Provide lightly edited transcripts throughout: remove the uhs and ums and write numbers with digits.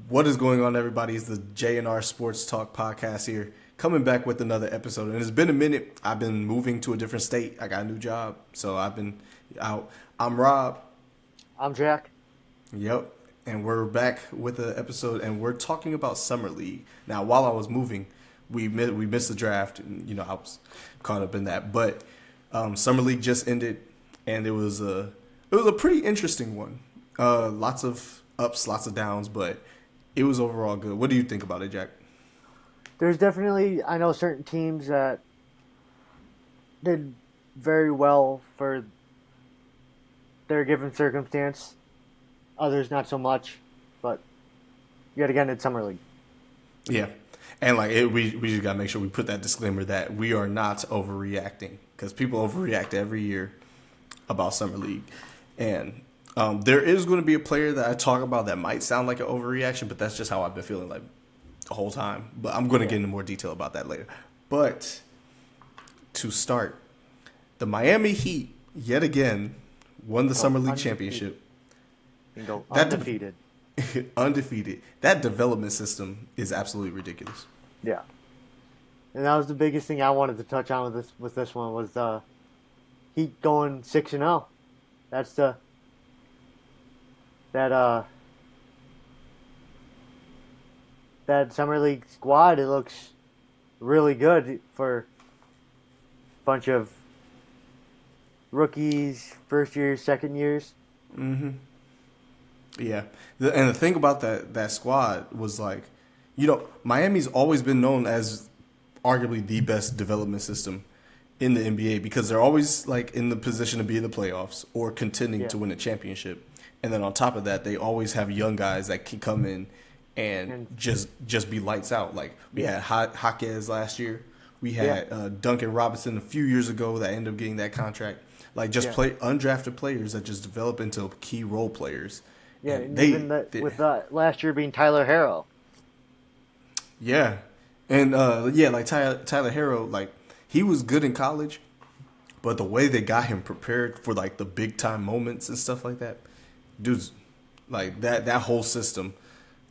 What is going on, everybody? It's the J&R Sports Talk Podcast here, coming back with another episode. And it's been a minute. I've been moving to a different state. I got a new job, so I've been out. I'm Rob. I'm Jack. Yep. And we're back with an episode, and we're talking about Summer League. Now, while I was moving, we missed the draft, and I was caught up in that. But Summer League just ended, and it was a pretty interesting one. Lots of ups, lots of downs, but it was overall good. What do you think about it, Jack? There's definitely, I know certain teams that did very well for their given circumstance. Others not so much, but yet again, it's Summer League. Yeah, and we just gotta make sure we put that disclaimer that we are not overreacting, because people overreact every year about Summer League, and there is going to be a player that I talk about that might sound like an overreaction, but that's just how I've been feeling like the whole time. But I'm going to get into more detail about that later. But to start, the Miami Heat yet again won the Summer League championship. And go undefeated. Undefeated. That development system is absolutely ridiculous. Yeah. And that was the biggest thing I wanted to touch on with this one was Heat going 6-0. That's that Summer League squad. It looks really good for a bunch of rookies, first years, second years. Mm-hmm. Yeah, and the thing about that squad was Miami's always been known as arguably the best development system in the NBA because they're always in the position to be in the playoffs or contending to win a championship. And then on top of that, they always have young guys that can come in and just be lights out. We had Jaquez last year. We had Duncan Robinson a few years ago that ended up getting that contract. Play undrafted players that just develop into key role players. Yeah, with last year being Tyler Herro. Yeah, and Tyler Herro, he was good in college, but the way they got him prepared for the big time moments and stuff like that, dude's that whole system.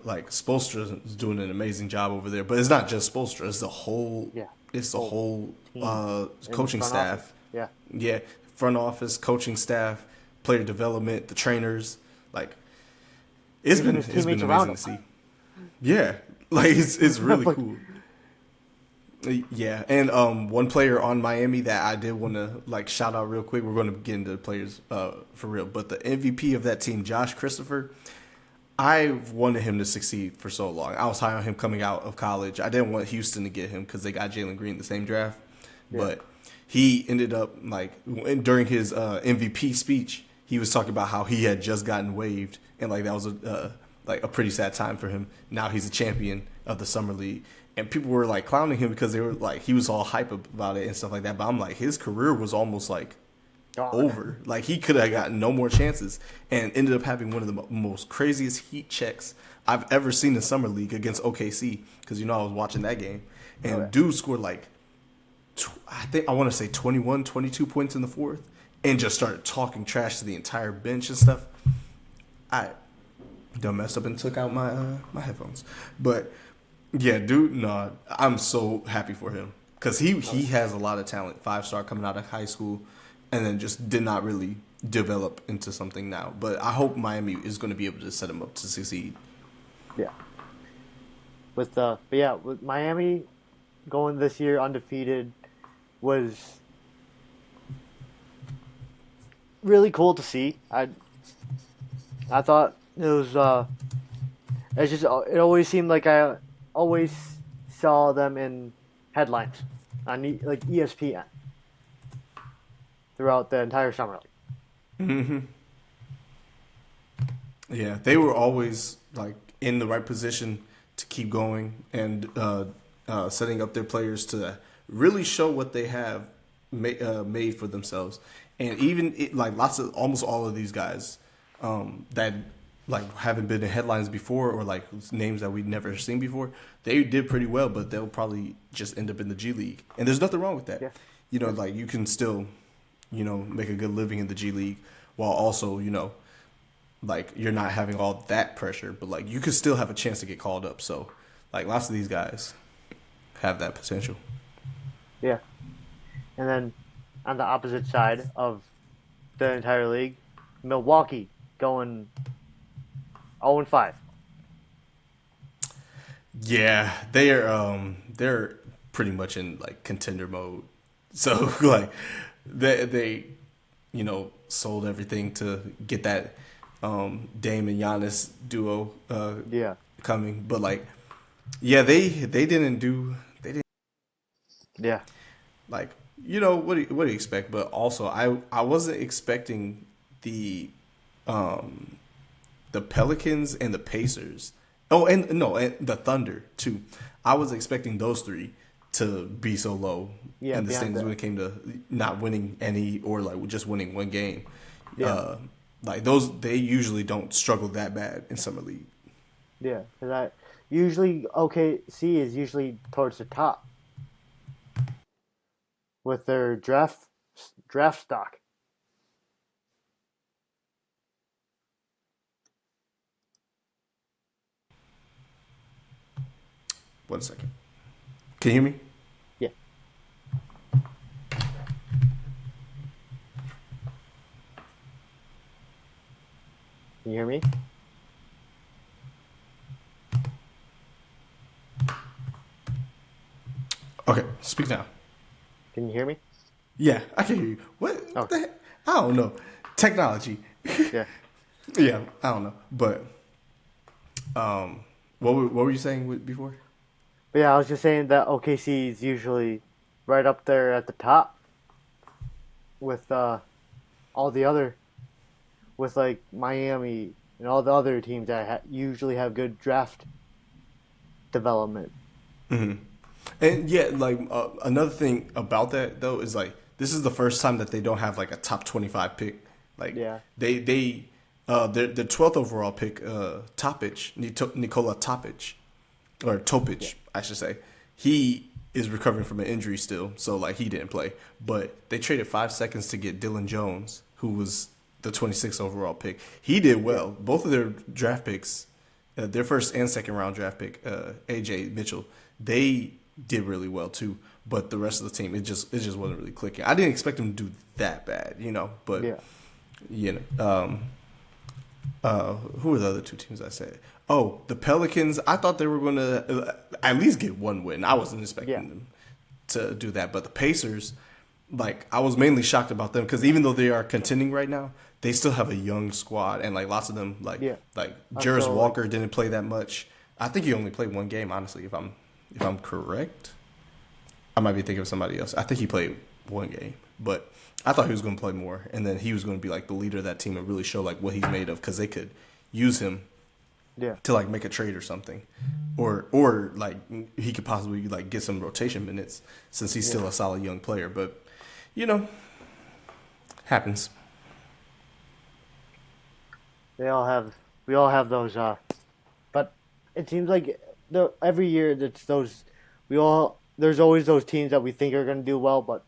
Spoelstra is doing an amazing job over there, but it's not just Spoelstra; it's the whole coaching staff. Office. Yeah, front office, coaching staff, player development, the trainers, It's been amazing to see. Yeah, it's really cool. Yeah, and one player on Miami that I did want to shout out real quick. We're going to get into the players for real, but the MVP of that team, Josh Christopher, I wanted him to succeed for so long. I was high on him coming out of college. I didn't want Houston to get him because they got Jalen Green in the same draft, but he ended up during his MVP speech, he was talking about how he had just gotten waived. And that was a pretty sad time for him. Now he's a champion of the Summer League, and people were clowning him because they were he was all hype about it and stuff like that. But I'm his career was almost over. He could have gotten no more chances, and ended up having one of the most craziest heat checks I've ever seen in Summer League against OKC. Because I was watching that game, and dude scored I want to say 21, 22 points in the fourth, and just started talking trash to the entire bench and stuff. I done messed up and took out my headphones. But, yeah, dude, no, I'm so happy for him. Because he has a lot of talent. 5-star coming out of high school, and then just did not really develop into something now. But I hope Miami is going to be able to set him up to succeed. Yeah. With Miami going this year undefeated was really cool to see. I thought it was. It always seemed like I always saw them in headlines on ESPN throughout the entire summer league. Mm-hmm. Yeah, they were always in the right position to keep going and setting up their players to really show what they have made for themselves. And even almost all of these guys that haven't been in headlines before or names that we've never seen before, they did pretty well, but they'll probably just end up in the G League. And there's nothing wrong with that. Yeah. You can still, make a good living in the G League while also, like you're not having all that pressure, but like you could still have a chance to get called up. So like lots of these guys have that potential. Yeah. And then on the opposite side of the entire league, Milwaukee going 0-5. Yeah, they're pretty much in like contender mode. So like they sold everything to get that Dame and Giannis duo Yeah. coming, but like yeah, they didn't Yeah. like what do you expect? But also I wasn't expecting the um the Pelicans and the Pacers. Oh, and no, and the Thunder too. I was expecting those three to be so low Yeah, in the beyond standings that. when it came to not winning any or like just winning one game. Yeah. Like those, they usually don't struggle that bad in summer league. Yeah. Because I usually OKC is usually towards the top with their draft stock. One second, can you hear me? Yeah. Can you hear me? Okay, speak now. Can you hear me? Yeah, I can hear you. What Okay. the heck? I don't know. Technology. Yeah. Yeah, I don't know. But what were you saying before? But yeah, I was just saying that OKC is usually right up there at the top with all the other, with like Miami and all the other teams that usually have good draft development. And yeah, like another thing about that though is like this is the first time that they don't have like a top 25 pick. Like Yeah. their 12th overall pick, Nikola Topic, or Yeah. Topic, I should say. He is recovering from an injury still, so like he didn't play. But they traded 5 seconds to get Dylan Jones, who was the 26th overall pick. He did well. Both of their draft picks, their first and second round draft pick, AJ Mitchell, they did really well too. But the rest of the team, it just wasn't really clicking. I didn't expect them to do that bad, But Yeah. who were the other two teams I said? Oh, the Pelicans. I thought they were going to at least get one win. I wasn't expecting Yeah. them to do that. But the Pacers, like, I was mainly shocked about them because even though they are contending right now, they still have a young squad, and like lots of them, like Yeah. Jarris So, Walker didn't play that much. I think he only played one game, honestly. If I'm correct, I might be thinking of somebody else. I think he played one game, but I thought he was going to play more, and then he was going to be like the leader of that team and really show like what he's made of because they could use him Yeah. to like make a trade or something, or like he could possibly like get some rotation minutes since he's still a solid young player. But happens. We all have those. But it seems like every year that's those. There's always those teams that we think are going to do well, but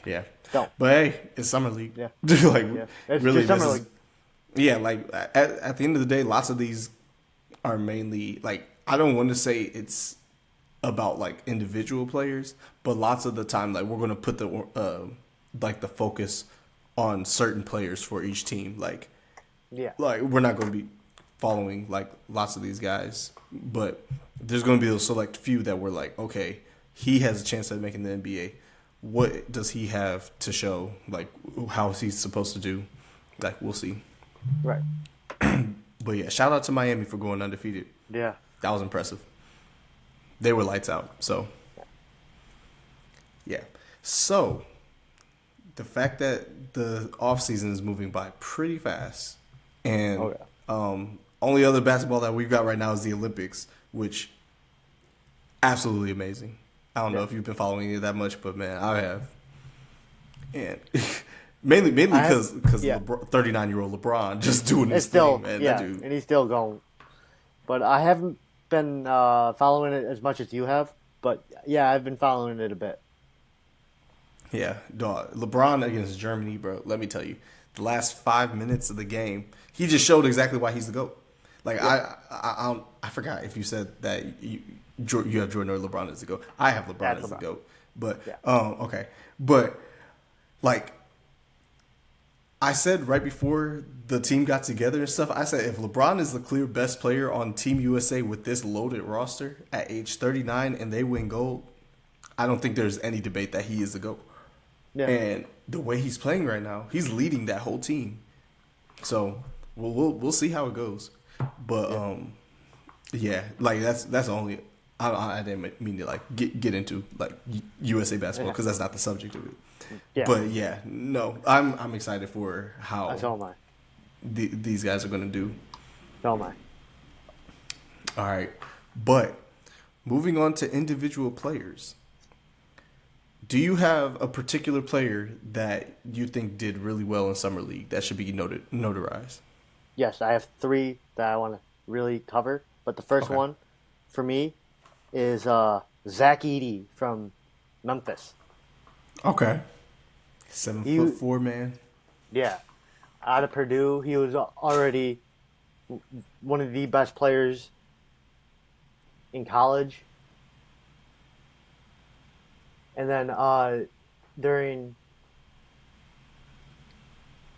Yeah. don't. But hey, it's summer league. Yeah. Like Yeah. It's really, just summer this is- league. Yeah, like at the end of the day, lots of these are mainly like I don't want to say it's about like individual players, but lots of the time like we're going to put the focus on certain players for each team. Like we're not going to be following like lots of these guys, but there's going to be a select few that we're like, okay, he has a chance at making the NBA. What does he have to show? Like, how is he supposed to do? Like, we'll see. Right. But yeah, shout out to Miami for going undefeated. Yeah. That was impressive. They were lights out. So, yeah. So, the fact that the offseason is moving by pretty fast, and only other basketball that we've got right now is the Olympics, which absolutely amazing. I don't know if you've been following it that much, but man, I have. And mainly because 39-year-old LeBron just doing his thing, man. Yeah, That dude. and he's still going. But I haven't been following it as much as you have. But yeah, I've been following it a bit. Yeah, dog. LeBron against Germany, bro. Let me tell you, the last 5 minutes of the game, he just showed exactly why he's the GOAT. Like I forgot if you said that you have Jordan or LeBron as the GOAT. I have LeBron as the GOAT. But okay. But like I said right before the team got together and stuff, I said if LeBron is the clear best player on Team USA with this loaded roster at age 39 and they win gold, I don't think there's any debate that he is the GOAT. Yeah. And the way he's playing right now, he's leading that whole team. So we'll see how it goes. But yeah, like that's the only. I didn't mean to like get into like USA basketball because that's not the subject of it. Yeah. But yeah, no, I'm excited for how so am I. These guys are going to do. So am I. All right, but moving on to individual players. Do you have a particular player that you think did really well in Summer League that should be notarized? Yes, I have 3 that I want to really cover. But the first one for me is Zach Edey from Memphis. Okay. 7'4" man. Yeah. Out of Purdue, he was already one of the best players in college. And then during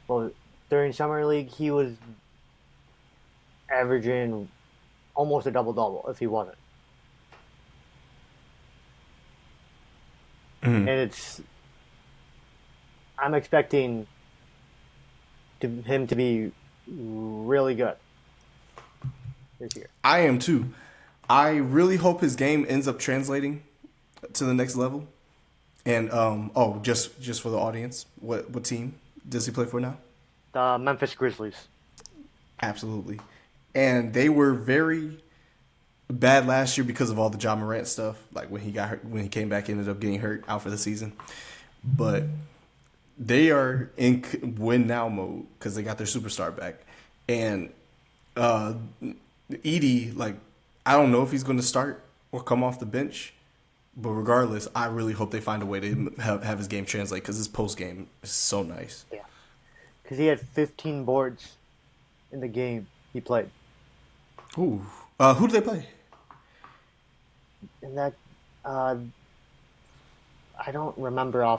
Summer League, he was averaging almost a double-double if he wasn't. Mm. And I'm expecting him to be really good this year. I am too. I really hope his game ends up translating to the next level. And just for the audience, what team does he play for now? The Memphis Grizzlies. Absolutely. And they were very bad last year because of all the Ja Morant stuff. Like when he got hurt, when he came back, ended up getting hurt out for the season. But they are in win now mode because they got their superstar back. And Edey, like I don't know if he's going to start or come off the bench. But regardless, I really hope they find a way to have his game translate because his post game is so nice. Yeah, because he had 15 boards in the game he played. Ooh, who do they play? And that, I don't remember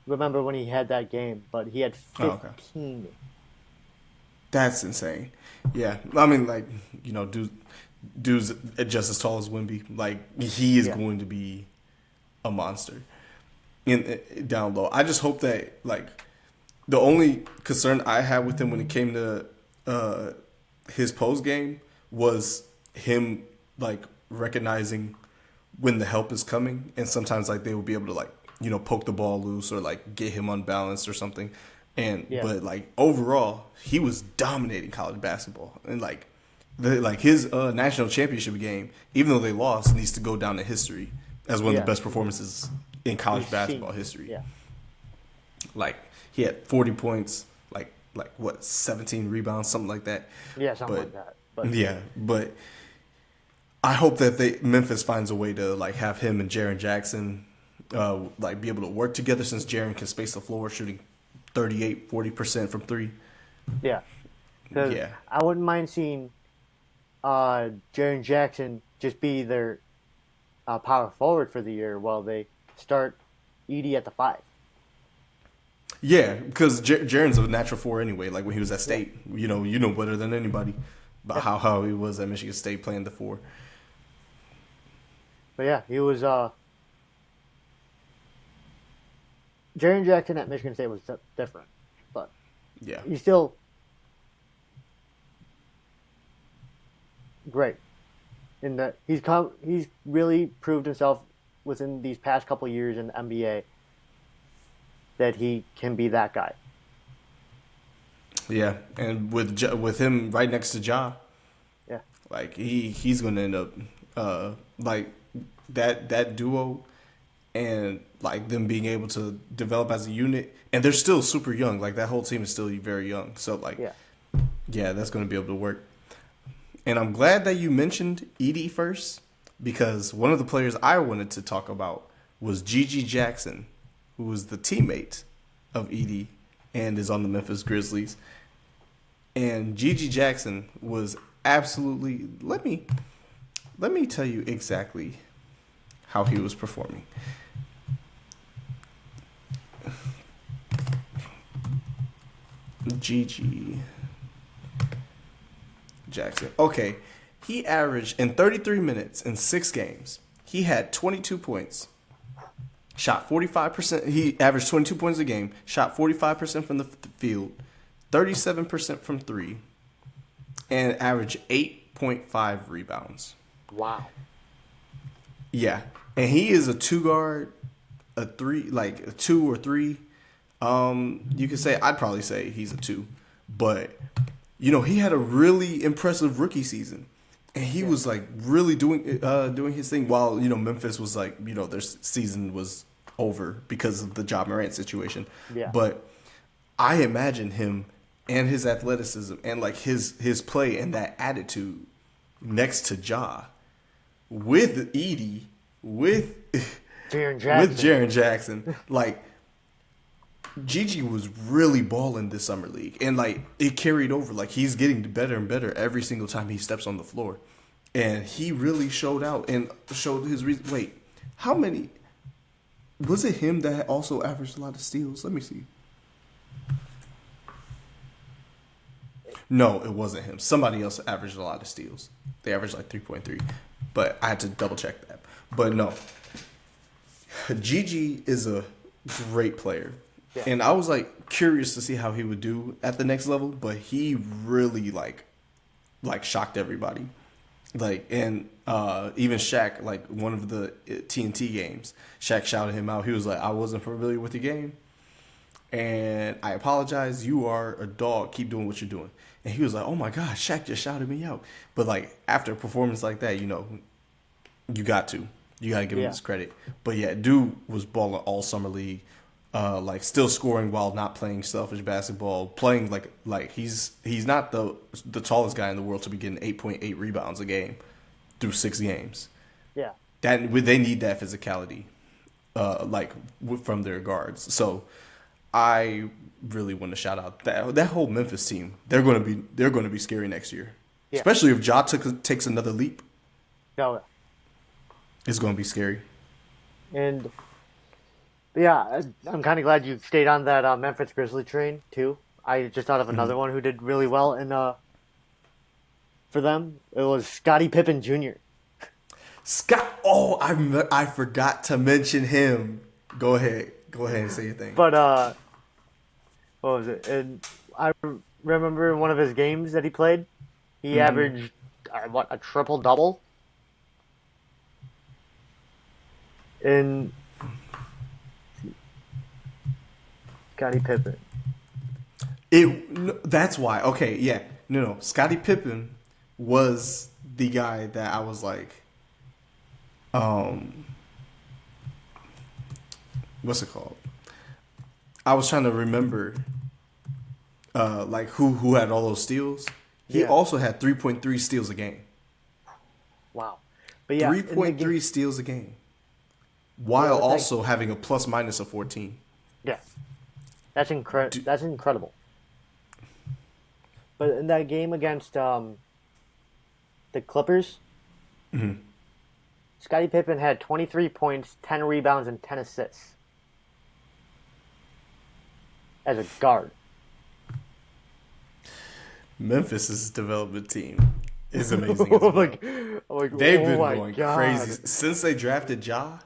remember when he had that game, but he had 15. Oh, okay. That's insane. Yeah, I mean, like dude's just as tall as Wemby. Like he is going to be a monster down low. I just hope that like the only concern I had with him when it came to his post game was him like recognizing when the help is coming, and sometimes like they will be able to like poke the ball loose or like get him unbalanced or something. And but like overall, he was dominating college basketball, and like. His national championship game, even though they lost, needs to go down in history as one of the best performances in college basketball history. Yeah. Like he had 40 points, like 17 rebounds, something like that. Yeah, something like that. But I hope that Memphis finds a way to like have him and Jaren Jackson like be able to work together since Jaren can space the floor, shooting 38-40% from 3. Yeah. Yeah. I wouldn't mind seeing Jaren Jackson just be their power forward for the year while they start Edey at the 5. Yeah, because Jaren's a natural 4 anyway. Like when he was at State, you know better than anybody about how he was at Michigan State playing the 4. But yeah, he was. Jaren Jackson at Michigan State was different, but he's still great in that he's really proved himself within these past couple of years in the NBA that he can be that guy. Yeah, and with him right next to Ja, like he's going to end up like that duo, and like them being able to develop as a unit, and they're still super young. Like that whole team is still very young, so like that's going to be able to work. And I'm glad that you mentioned Edey first, because one of the players I wanted to talk about was Gigi Jackson, who was the teammate of Edey and is on the Memphis Grizzlies. And Gigi Jackson was absolutely. Let me tell you exactly how he was performing. Gigi Jackson. Okay. He averaged in 33 minutes in 6 games. He had 22 points. Shot 45%. He averaged 22 points a game. Shot 45% from the field. 37% from 3. And averaged 8.5 rebounds. Wow. Yeah. And he is a 2 guard, a 3, like a 2 or 3. You could say, I'd probably say he's a 2. But, he had a really impressive rookie season. And he was like really doing his thing while, Memphis was like, their season was over because of the Ja Morant situation. Yeah. But I imagine him and his athleticism and like his play and that attitude next to Ja with Edie, with Jaren Jackson. Like, Gigi was really balling this summer league, and like it carried over. Like, he's getting better and better every single time he steps on the floor, and he really showed out and showed his reason. Wait, how many? Was it him that also averaged a lot of steals? Let me see. No, it wasn't him. Somebody else averaged a lot of steals. They averaged like 3.3, but I had to double check that. But no, Gigi is a great player. Yeah. And I was like curious to see how he would do at the next level, but he really like shocked everybody. Like, and even Shaq, like one of the TNT games, Shaq shouted him out. He was like, "I wasn't familiar with the game, and I apologize. You are a dog. Keep doing what you're doing." And he was like, "Oh my God, Shaq just shouted me out." But like after a performance like that, you got to give him his credit. But yeah, dude was balling all summer league. Like still scoring while not playing selfish basketball, playing like he's not the tallest guy in the world to be getting 8.8 rebounds a game through 6 games. Yeah, they need that physicality, from their guards. So I really want to shout out that whole Memphis team. They're going to be scary next year, especially if Ja takes another leap. No, it's going to be scary. And. Yeah, I'm kind of glad you stayed on that Memphis Grizzly train, too. I just thought of another one who did really well for them. It was Scottie Pippen Jr. I forgot to mention him. Go ahead and say your thing. But, what was it? And I remember in one of his games that he played, he averaged, a triple-double? Scottie Pippen. That's why. Okay, yeah. No. Scottie Pippen was the guy that I was like, what's it called? I was trying to remember, like who had all those steals. He also had 3.3 steals a game. Wow. But yeah, 3.3 steals a game, while also having a plus minus of 14. Yeah. That's incredible. But in that game against the Clippers, Scottie Pippen had 23 points, 10 rebounds, and 10 assists as a guard. Memphis' development team is amazing as well. They've been going crazy since they drafted Ja.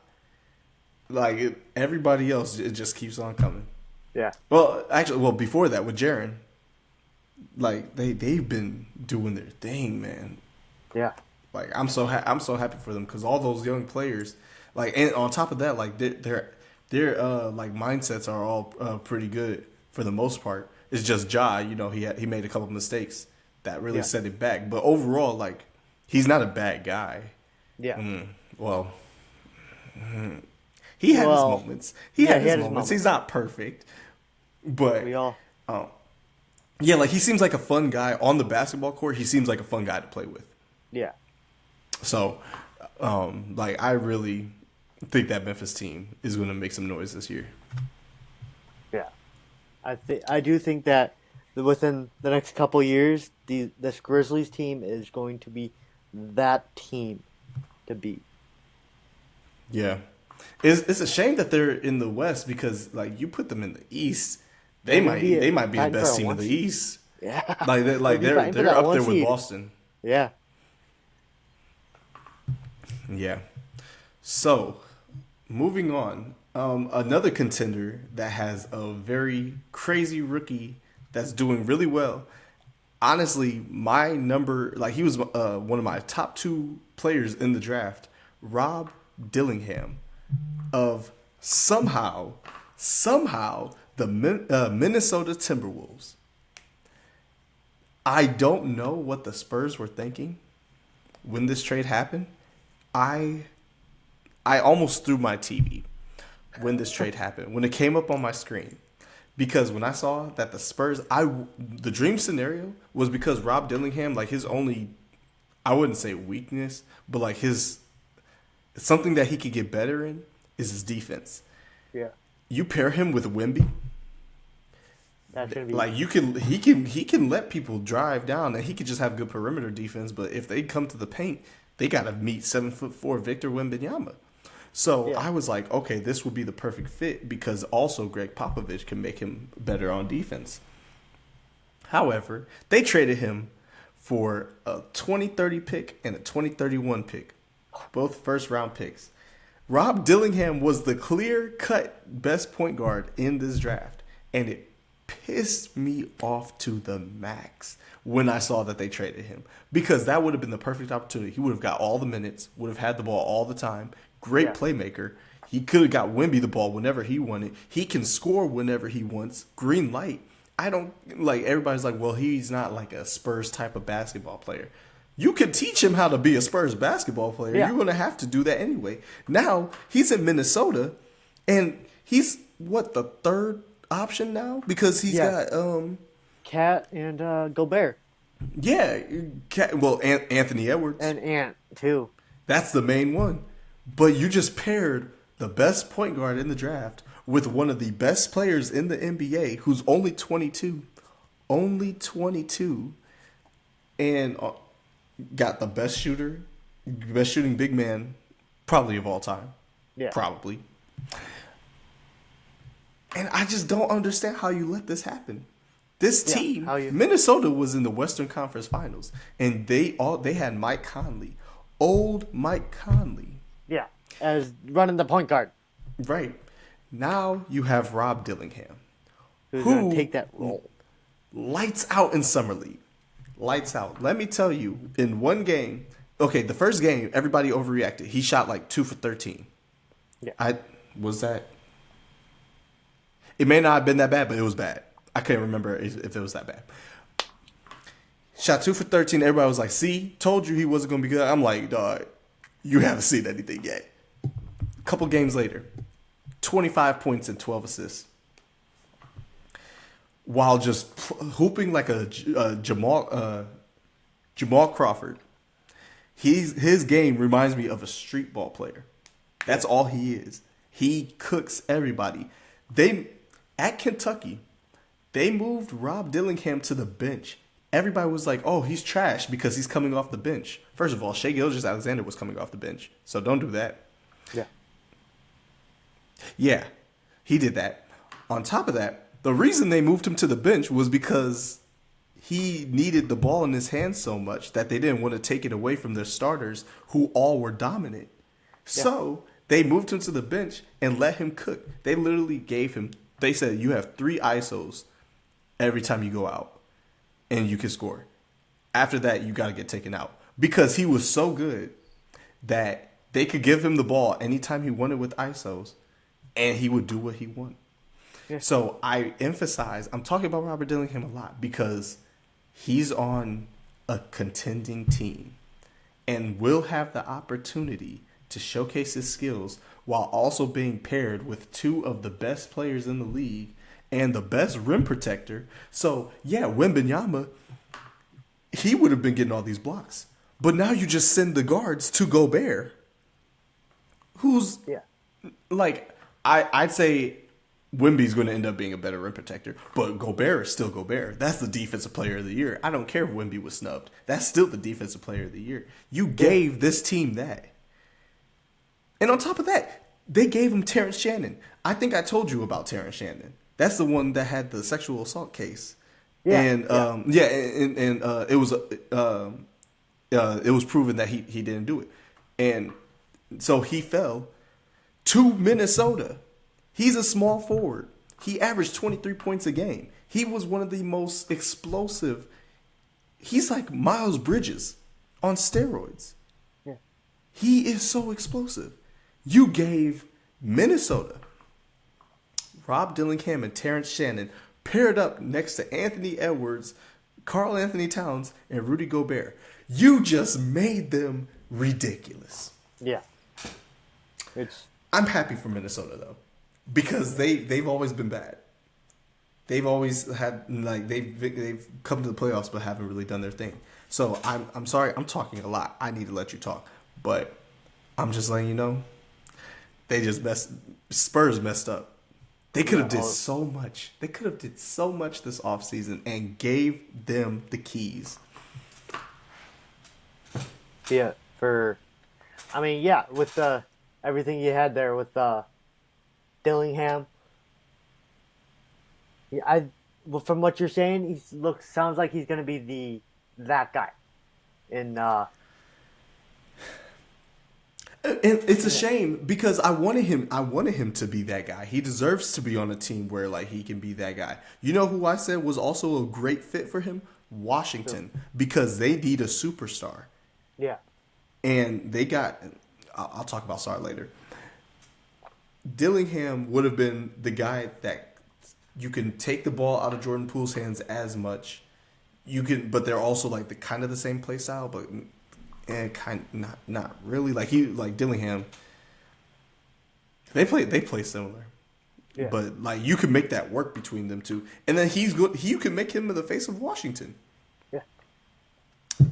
Like everybody else, it just keeps on coming. Yeah. Well, before that with Jaren, like they've been doing their thing, man. Yeah. Like I'm so happy for them because all those young players, like, and on top of that, like their like mindsets are all pretty good for the most part. It's just Ja, he made a couple mistakes that really set it back, but overall, like, he's not a bad guy. Yeah. He had his moments. He had his moments. He's not perfect. But like he seems like a fun guy on the basketball court. He seems like a fun guy to play with. Yeah. So, like I really think that Memphis team is going to make some noise this year. Yeah, I do think that within the next couple years, this Grizzlies team is going to be that team to beat. Yeah. It's a shame that they're in the West because like you put them in the East, they might be the best team in the East. Yeah. They're up there with Boston. Yeah. Yeah. So, moving on, another contender that has a very crazy rookie that's doing really well. Honestly, he was one of my top 2 players in the draft, Rob Dillingham of somehow the Minnesota Timberwolves. I don't know what the Spurs were thinking when this trade happened. I almost threw my TV when this trade happened, when it came up on my screen. Because when I saw that the Spurs, the dream scenario was because Rob Dillingham, like his only, I wouldn't say weakness, but like something that he could get better in is his defense. Yeah. You pair him with Wemby, That's gonna be like he can let people drive down and he could just have good perimeter defense. But if they come to the paint, they gotta meet 7'4" Victor Wembanyama. So I was like, okay, this would be the perfect fit because also Greg Popovich can make him better on defense. However, they traded him for a 2030 pick and a 2031 pick, both first-round picks. Rob Dillingham was the clear-cut best point guard in this draft, and it pissed me off to the max when I saw that they traded him because that would have been the perfect opportunity. He would have got all the minutes, would have had the ball all the time. Great playmaker. He could have got Wemby the ball whenever he wanted. He can score whenever he wants. Green light. I don't like everybody's like, well, he's not like a Spurs type of basketball player. You could teach him how to be a Spurs basketball player. Yeah. You're going to have to do that anyway. Now he's in Minnesota, and he's the third option now because he's got Cat and Gobert. Yeah, Anthony Edwards and Ant too. That's the main one. But you just paired the best point guard in the draft with one of the best players in the NBA who's only 22. Only 22. And got the best shooting big man probably of all time. Yeah. Probably. And I just don't understand how you let this happen. This team, Minnesota was in the Western Conference Finals, and they had Mike Conley. Old Mike Conley. Yeah, as running the point guard. Right. Now you have Rob Dillingham. Who's going to take that role. Lights out in Summer League. Lights out. Let me tell you, in one game, okay, the first game, everybody overreacted. He shot like 2 for 13. Yeah. It may not have been that bad, but it was bad. I can't remember if it was that bad. Shot 2 for 13. Everybody was like, see, told you he wasn't going to be good. I'm like, dog, you haven't seen anything yet. A couple games later, 25 points and 12 assists. While just hooping like a Jamal Crawford. His game reminds me of a street ball player. That's all he is. He cooks everybody. At Kentucky, they moved Rob Dillingham to the bench. Everybody was like, oh, he's trash because he's coming off the bench. First of all, Shai Gilgeous-Alexander was coming off the bench. So don't do that. Yeah. Yeah, he did that. On top of that, the reason they moved him to the bench was because he needed the ball in his hands so much that they didn't want to take it away from their starters who all were dominant. Yeah. So they moved him to the bench and let him cook. They literally they said, you have 3 ISOs every time you go out and you can score. After that, you got to get taken out because he was so good that they could give him the ball anytime he wanted with ISOs and he would do what he wanted. Yeah. So I'm talking about Robert Dillingham a lot because he's on a contending team and will have the opportunity to showcase his skills while also being paired with 2 of the best players in the league and the best rim protector. So, yeah, Wembanyama, he would have been getting all these blocks. But now you just send the guards to Gobert, who's, like, I'd say Wemby's going to end up being a better rim protector, but Gobert is still Gobert. That's the defensive player of the year. I don't care if Wemby was snubbed. That's still the defensive player of the year. You gave this team that. And on top of that, they gave him Terrence Shannon. I think I told you about Terrence Shannon. That's the one that had the sexual assault case. Yeah. And it was proven that he didn't do it. And so he fell to Minnesota. He's a small forward. He averaged 23 points a game. He was one of the most explosive. He's like Miles Bridges on steroids. Yeah. He is so explosive. You gave Minnesota Rob Dillingham and Terrence Shannon paired up next to Anthony Edwards, Karl Anthony Towns, and Rudy Gobert. You just made them ridiculous. Yeah. I'm happy for Minnesota though, because they've always been bad. They've always had they've come to the playoffs but haven't really done their thing. So I'm sorry, I'm talking a lot. I need to let you talk, but I'm just letting you know Spurs messed up. They could have did so much. They could have did so much this offseason and gave them the keys. Yeah, with everything you had there with Dillingham. Yeah, from what you're saying, sounds like he's going to be that guy. And it's a shame because I wanted him to be that guy. He deserves to be on a team where he can be that guy. You know who I said was also a great fit for him? Washington, because they need a superstar. Yeah. And they got, I'll talk about Sar later. Dillingham would have been the guy that you can take the ball out of Jordan Poole's hands as much. But they're also the kind of the same play style, but not really. Dillingham, they play similar. Yeah. But you can make that work between them two, and then he's good. You can make him the face of Washington. Yeah.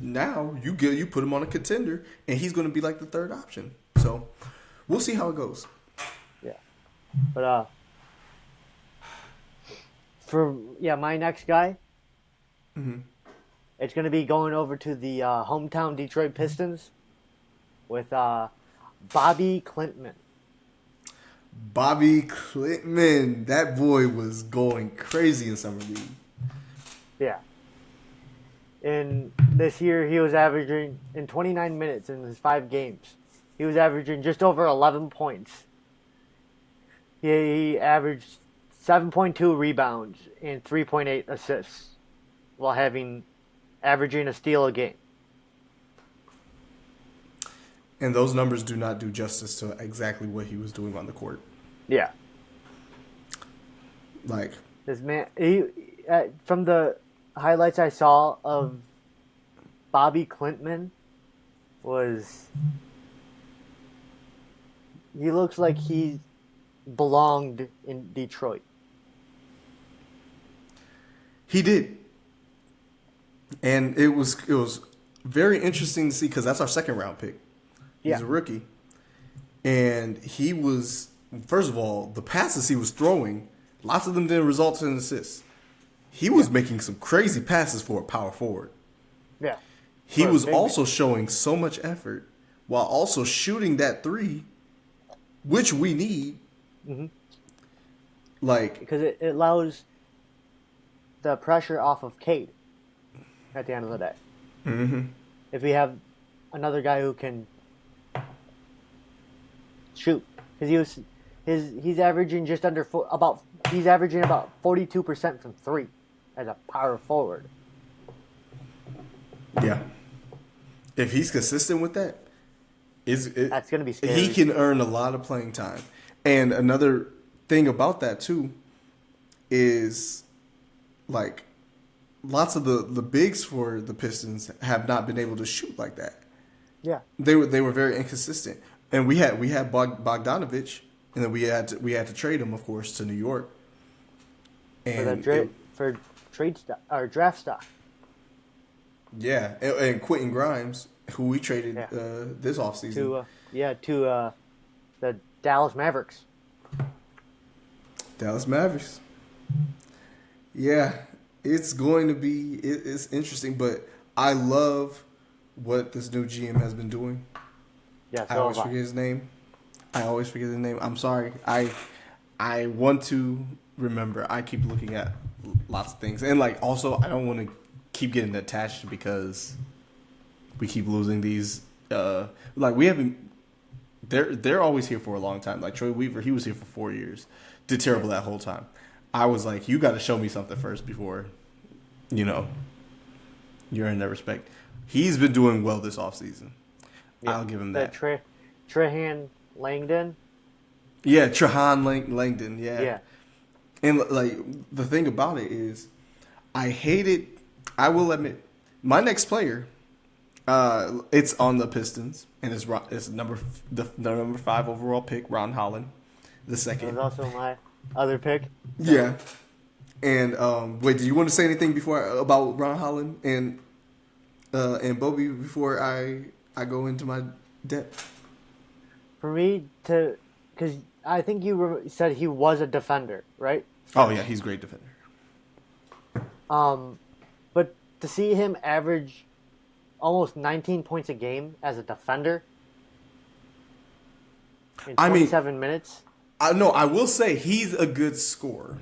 Now you put him on a contender, and he's going to be the third option. So we'll see how it goes. Yeah, but my next guy. Mm-hmm. It's going to be going over to the hometown Detroit Pistons with Bobby Klintman. Bobby Klintman, that boy was going crazy in summer league. Yeah. And this year he was averaging, in 29 minutes in his 5 games, he was averaging just over 11 points. He averaged 7.2 rebounds and 3.8 assists while averaging a steal a game. And those numbers do not do justice to exactly what he was doing on the court. Yeah. This man, from the highlights I saw of Bobby Klintman, he looks like he belonged in Detroit. He did. And it was very interesting to see because that's our second round pick. He's a rookie. And he was, first of all, the passes he was throwing, lots of them didn't result in assists. He was making some crazy passes for a power forward. Yeah. He was also showing so much effort while also shooting that three, which we need. Mm-hmm. Because it allows the pressure off of Cade at the end of the day. Mm-hmm. If we have another guy who can shoot, because he's averaging about 42% from 3 as a power forward. Yeah, if he's consistent with that, that's going to be scary. He can earn a lot of playing time. And another thing about that too is lots of the bigs for the Pistons have not been able to shoot like that. Yeah, they were very inconsistent. And we had Bogdanovich, and then we had to trade him, of course, to New York. And for trade stock or draft stock. Yeah, and Quentin Grimes, who we traded this offseason. To the Dallas Mavericks. Dallas Mavericks. Yeah, it's going to be. It's interesting, but I love what this new GM has been doing. Yeah, I always forget his name. I'm sorry. I want to remember. I keep looking at lots of things, and like also I don't want to keep getting attached because we keep losing these. Like we haven't. They're always here for a long time. Like Troy Weaver, he was here for 4 years, did terrible that whole time. I was like, you got to show me something first before, you're in that respect. He's been doing well this offseason. Yeah, I'll give him that. Trahan Langdon. Yeah, Langdon. Yeah. And like the thing about it is, I hate it. I will admit, my next player, it's on the Pistons, and it's the number 5 overall pick, Ron Holland, the second. That was also my other pick. Yeah. And wait, do you want to say anything about Ron Holland and Bobby before I go into my depth? For me because I think you said he was a defender, right? Oh yeah, he's a great defender. But to see him average almost 19 points a game as a defender in 27 minutes. I will say he's a good scorer.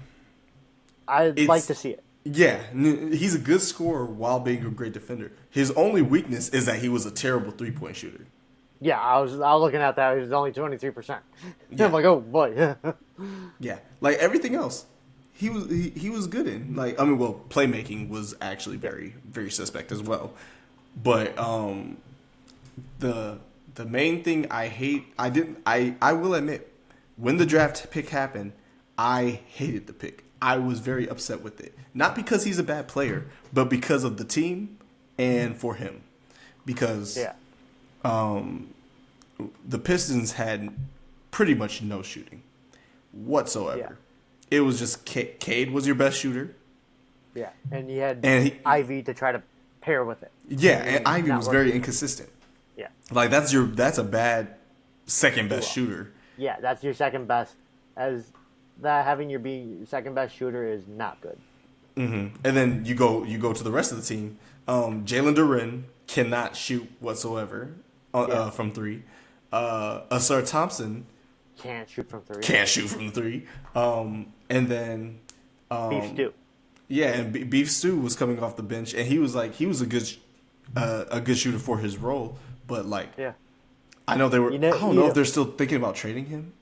I'd like to see it. Yeah, he's a good scorer while being a great defender. His only weakness is that he was a terrible 3-point shooter. Yeah, I was looking at that. He was only 23%. Yeah. I'm like, oh boy. Yeah, like everything else, he was good in. Like playmaking was actually very very suspect as well. But the main thing I hate, I will admit, when the draft pick happened, I hated the pick. I was very upset with it. Not because he's a bad player, but because of the team and for him. Because the Pistons had pretty much no shooting whatsoever. Yeah. It was just Cade was your best shooter. Yeah, and you had Ivy to try to pair with it. Yeah, and Ivy was very inconsistent. Yeah. Like that's a bad second best shooter. Yeah, that's your second best. Having your second best shooter is not good. Mm-hmm. And then you go to the rest of the team. Jalen Duren cannot shoot whatsoever from three. Asar Thompson can't shoot from three. And then Beef Stew. Yeah, and Beef Stew was coming off the bench, and he was a good shooter for his role. But I know they were. I don't know if they're still thinking about trading him.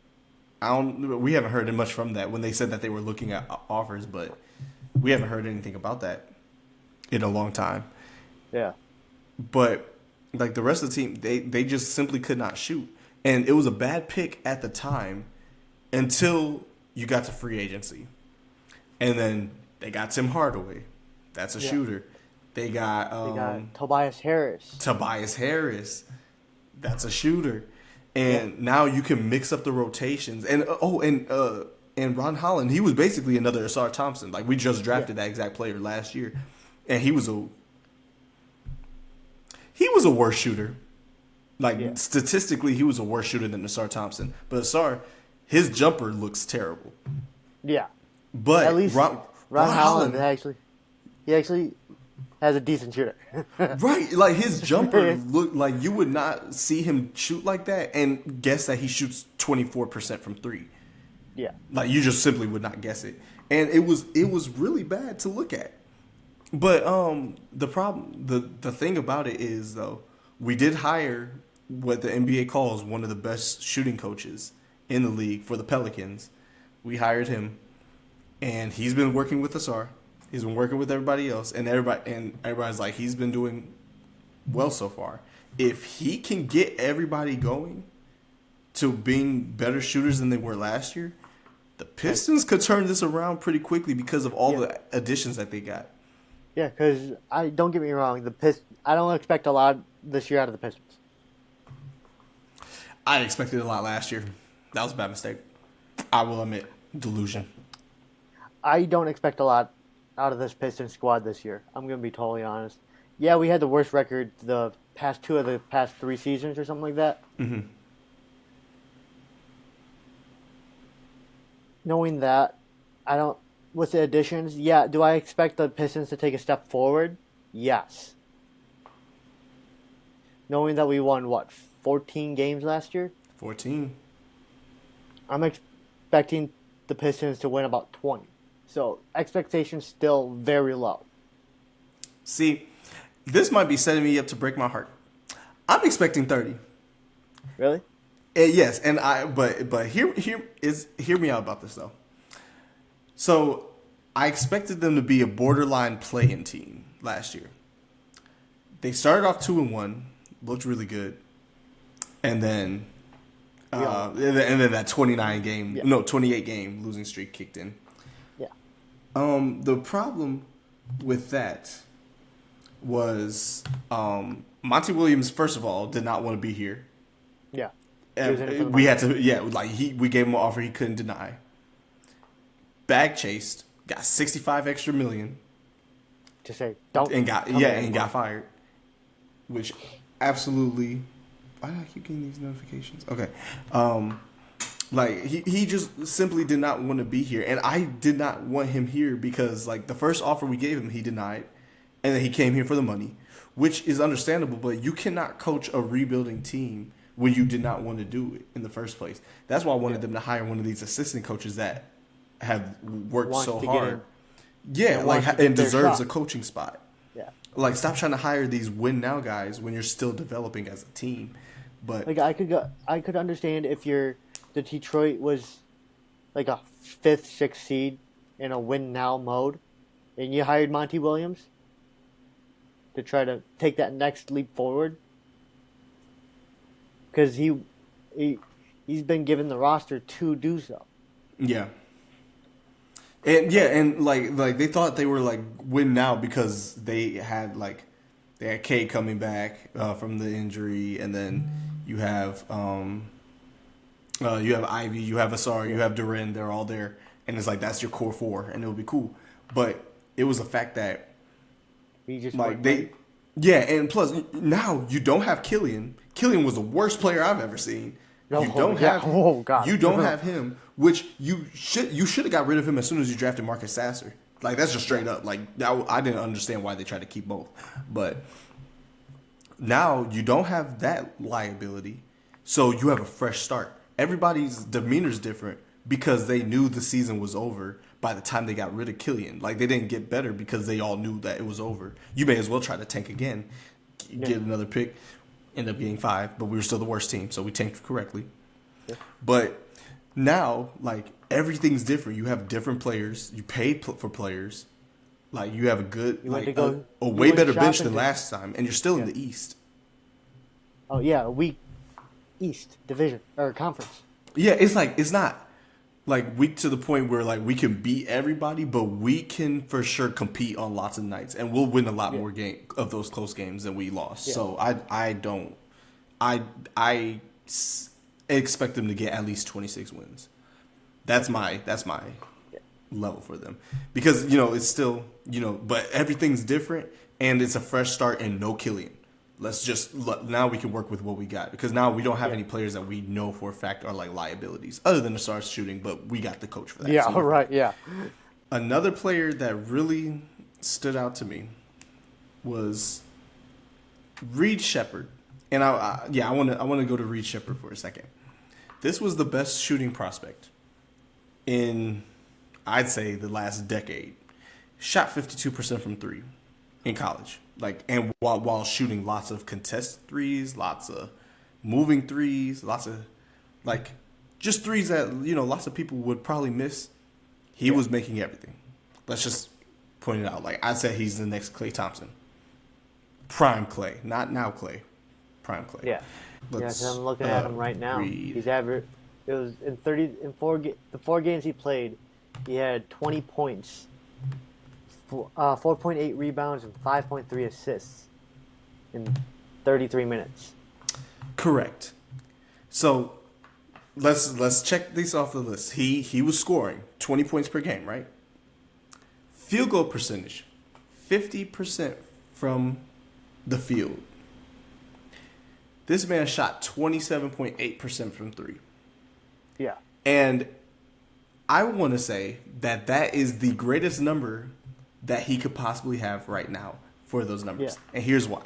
We haven't heard much from that when they said that they were looking at offers, but we haven't heard anything about that in a long time. Yeah. But like the rest of the team, they just simply could not shoot, and it was a bad pick at the time until you got to free agency, and then they got Tim Hardaway. That's a shooter. They got Tobias Harris. That's a shooter. And now you can mix up the rotations. And and Ron Holland, he was basically another Asar Thompson. Like we just drafted that exact player last year, and he was a worse shooter. Like statistically, he was a worse shooter than Asar Thompson. But Asar, his jumper looks terrible. Yeah, but at least Ron Holland actually has a decent shooter. Right. Like his jumper looked like you would not see him shoot like that and guess that he shoots 24% from three. Yeah. Like you just simply would not guess it. And it was really bad to look at. But the problem the thing about it is though, we did hire what the NBA calls one of the best shooting coaches in the league for the Pelicans. We hired him, and he's been working with Asar. He's been working with everybody else, and everybody's like, he's been doing well so far. If he can get everybody going to being better shooters than they were last year, the Pistons could turn this around pretty quickly because of all the additions that they got. Yeah, because don't get me wrong, I don't expect a lot this year out of the Pistons. I expected a lot last year. That was a bad mistake. I will admit, delusion. I don't expect a lot out of this Pistons squad this year. I'm going to be totally honest. Yeah, we had the worst record the past 2 of the past 3 seasons or something like that. Mm-hmm. Knowing that, I don't. With the additions, yeah. Do I expect the Pistons to take a step forward? Yes. Knowing that we won 14 games last year. 14. I'm expecting the Pistons to win about 20. So expectations still very low. See, this might be setting me up to break my heart. I'm expecting 30. Really? Yes, and but hear me out about this though. So I expected them to be a borderline play-in team last year. They started off 2-1, looked really good, and then that 28 game losing streak kicked in. Yeah. The problem with that was Monty Williams, first of all, did not want to be here. Yeah. We had to, we gave him an offer he couldn't deny. Bag chased, got 65 extra million. To say don't and got fired, which absolutely. Why do I keep getting these notifications? Okay, he just simply did not want to be here, and I did not want him here because the first offer we gave him he denied, and then he came here for the money, which is understandable. But you cannot coach a rebuilding team when you did not want to do it in the first place. That's why I wanted them to hire one of these assistant coaches that have worked so hard. Yeah, and deserves a coaching spot. Yeah. Stop trying to hire these win now guys when you're still developing as a team. But I could understand if the Detroit was a 5th, 6th seed in a win now mode, and you hired Monty Williams to try to take that next leap forward, because he's been given the roster to do so. Yeah. And they thought they were win now because they had K coming back from the injury, and then you have Ivy, you have Asar, you have Duren, they're all there, and it's that's your core four, and it'll be cool. But it was the fact that and plus now you don't have Killian. Killian was the worst player I've ever seen. You don't have him, which you should have got rid of him as soon as you drafted Marcus Sasser. That's just straight up. I didn't understand why they tried to keep both. But now you don't have that liability, so you have a fresh start. Everybody's demeanor's different because they knew the season was over by the time they got rid of Killian. They didn't get better because they all knew that it was over. You may as well try to tank again, get another pick. Ended up getting 5, but we were still the worst team, so we tanked correctly. Yeah. But now, everything's different. You have different players. You paid for players. You have a good, a way better bench than last time, and you're still in the East. Oh yeah, a weak East division or conference. Yeah, it's not weak to the point where we can beat everybody, but we can for sure compete on lots of nights, and we'll win a lot more of those close games than we lost. Yeah. So I expect them to get at least 26 wins. That's my level for them, because it's still but everything's different, and it's a fresh start and no Killian. Now we can work with what we got, because now we don't have any players that we know for a fact are liabilities other than the stars shooting, but we got the coach for that. Yeah, so right, yeah. Another player that really stood out to me was Reed Shepherd. And I want to go to Reed Shepherd for a second. This was the best shooting prospect in, I'd say, the last decade. Shot 52% from 3 in college. And while shooting lots of contested threes, lots of moving threes, lots of just threes that lots of people would probably miss. He was making everything. Let's just point it out. I'd say he's the next Klay Thompson. Prime Klay, not now Klay. Prime Klay. Yeah. So I'm looking at him right now. He's average. It was in the 4 games he played, he had 20 points. 4.8 rebounds and 5.3 assists in 33 minutes. Correct. So let's check these off the list. He was scoring 20 points per game, right? Field goal percentage, 50% from the field. This man shot 27.8% from 3. Yeah. And I want to say that is the greatest number that he could possibly have right now for those numbers. Yeah. And here's why.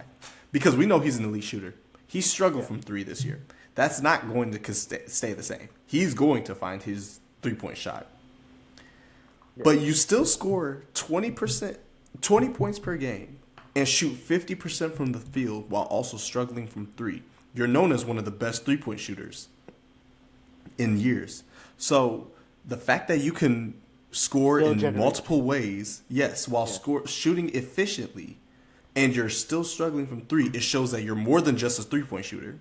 Because we know he's an elite shooter. He struggled from three this year. That's not going to stay the same. He's going to find his three-point shot. Yeah. But you still score 20 points per game and shoot 50% from the field while also struggling from three. You're known as one of the best three-point shooters in years. So the fact that you can score in multiple ways, yes, while shooting efficiently, and you're still struggling from three, it shows that you're more than just a three-point shooter.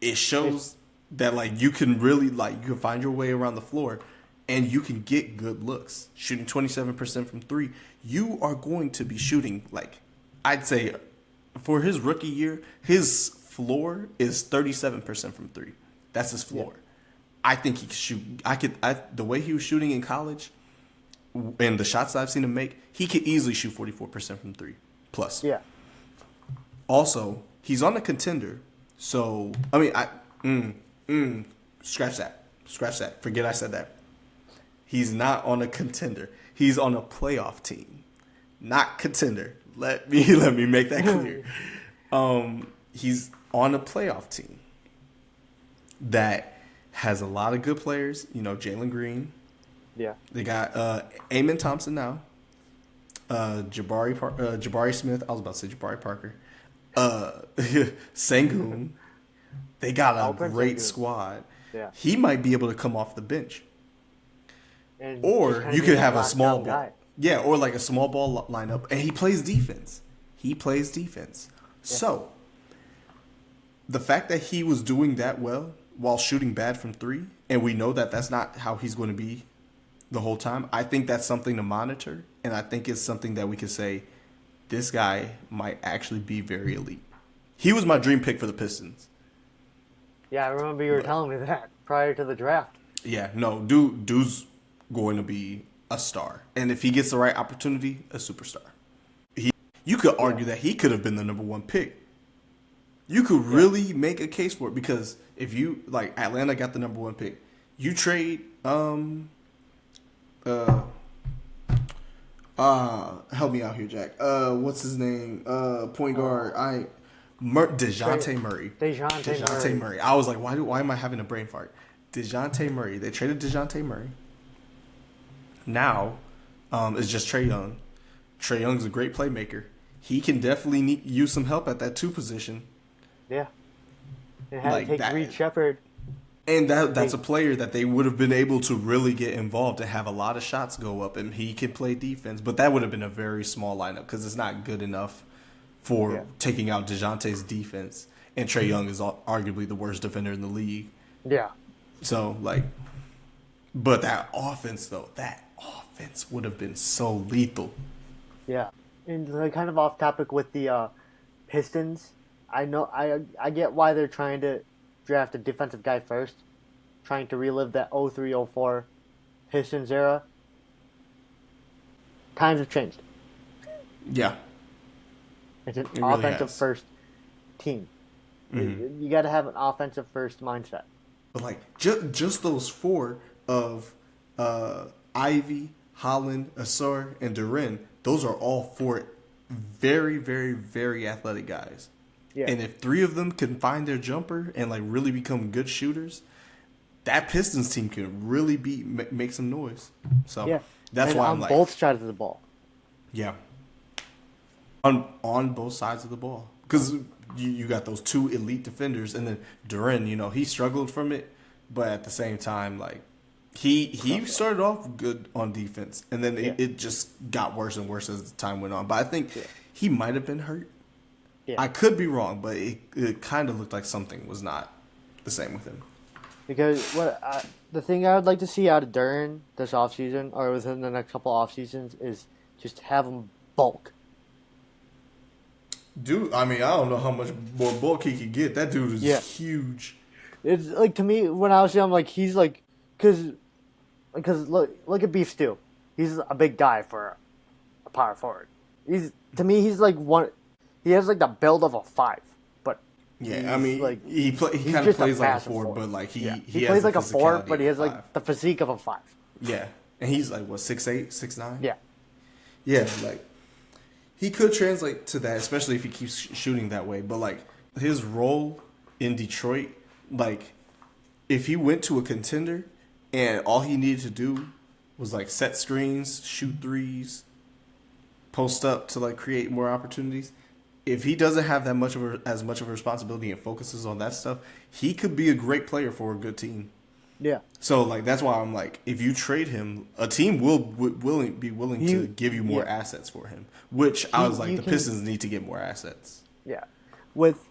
It shows that like you can really you can find your way around the floor, and you can get good looks. Shooting 27% from three, you are going to be shooting I'd say for his rookie year, his floor is 37% from three. That's his floor. Yeah. I think he could shoot. The way he was shooting in college, and the shots I've seen him make, he could easily shoot 44% from three plus. Yeah. Also, he's on a contender. So I mean, scratch that. Forget I said that. He's not on a contender. He's on a playoff team, not contender. Let me make that clear. He's on a playoff team that has a lot of good players. You know, Jalen Green. Yeah. They got Amen Thompson now. Jabari Smith. I was about to say Jabari Parker. Sengun. They got a great squad. Yeah. He might be able to come off the bench. Or you could have a small ball. Guy. Yeah, or like a small ball lineup. And he plays defense. Yeah. So, the fact that he was doing that well while shooting bad from three, and we know that that's not how he's going to be the whole time, I think that's something to monitor. And I think it's something that we could say, this guy might actually be very elite. He was my dream pick for the Pistons. Yeah, I remember you were telling me that prior to the draft. Yeah, no, dude's going to be a star. And if he gets the right opportunity, a superstar. You could argue that he could have been the number one pick. You could really make a case for it, because if you, Atlanta got the number one pick, you trade, help me out here, Jack. What's his name? Point guard. DeJounte Murray. DeJounte Murray. I was like, why am I having a brain fart? DeJounte Murray. They traded DeJounte Murray. Now, it's just Trae Young. Trae Young's a great playmaker. He can definitely use some help at that two position. Yeah. It had to take Reed Shepherd. And that's a player that they would have been able to really get involved and have a lot of shots go up, and he can play defense. But that would have been a very small lineup because it's not good enough for taking out DeJounte's defense. And Trae Young is arguably the worst defender in the league. Yeah. So, but that offense would have been so lethal. Yeah. And kind of off topic with the Pistons, I know I get why they're trying to draft a defensive guy first, trying to relive that 03-04 Pistons era. Times have changed. Yeah. It's an offensive first team. Mm-hmm. You got to have an offensive first mindset. But just those four of Ivy, Holland, Asar, and Duren, those are all four very, very, very athletic guys. Yeah. And if three of them can find their jumper and really become good shooters, that Pistons team can really make some noise. So that's why I'm on both sides of the ball. Yeah. On both sides of the ball, because you got those two elite defenders, and then Duren, he struggled from it, but at the same time, he started off good on defense, and then it just got worse and worse as the time went on. But I think he might have been hurt. Yeah. I could be wrong, but it kind of looked like something was not the same with him. Because the thing I would like to see out of Duren this offseason, or within the next couple off seasons, is just have him bulk. Dude, I don't know how much more bulk he could get. That dude is huge. It's to me, when I was young, he's because look at Beef Stew. He's a big guy for a power forward. He's one. He has the build of a 5, but Yeah, I mean, like, he kind of just plays like a massive 4, forward. but like he he has plays the like a 4, physicality but he of has a like 5. the physique of a 5. Yeah, and he's like what 6'8", 6'9"? Yeah, Yeah, like he could translate to that, especially if he keeps shooting that way. But like his role in Detroit, like if he went to a contender and all he needed to do was like set screens, shoot threes, post up to like create more opportunities. If he doesn't have that much of as much of a responsibility and focuses on that stuff, he could be a great player for a good team. yeah. So like that's why I'm like, if you trade him, a team will be willing to give you more assets for him. Which I was like, the Pistons need to get more assets. Yeah, with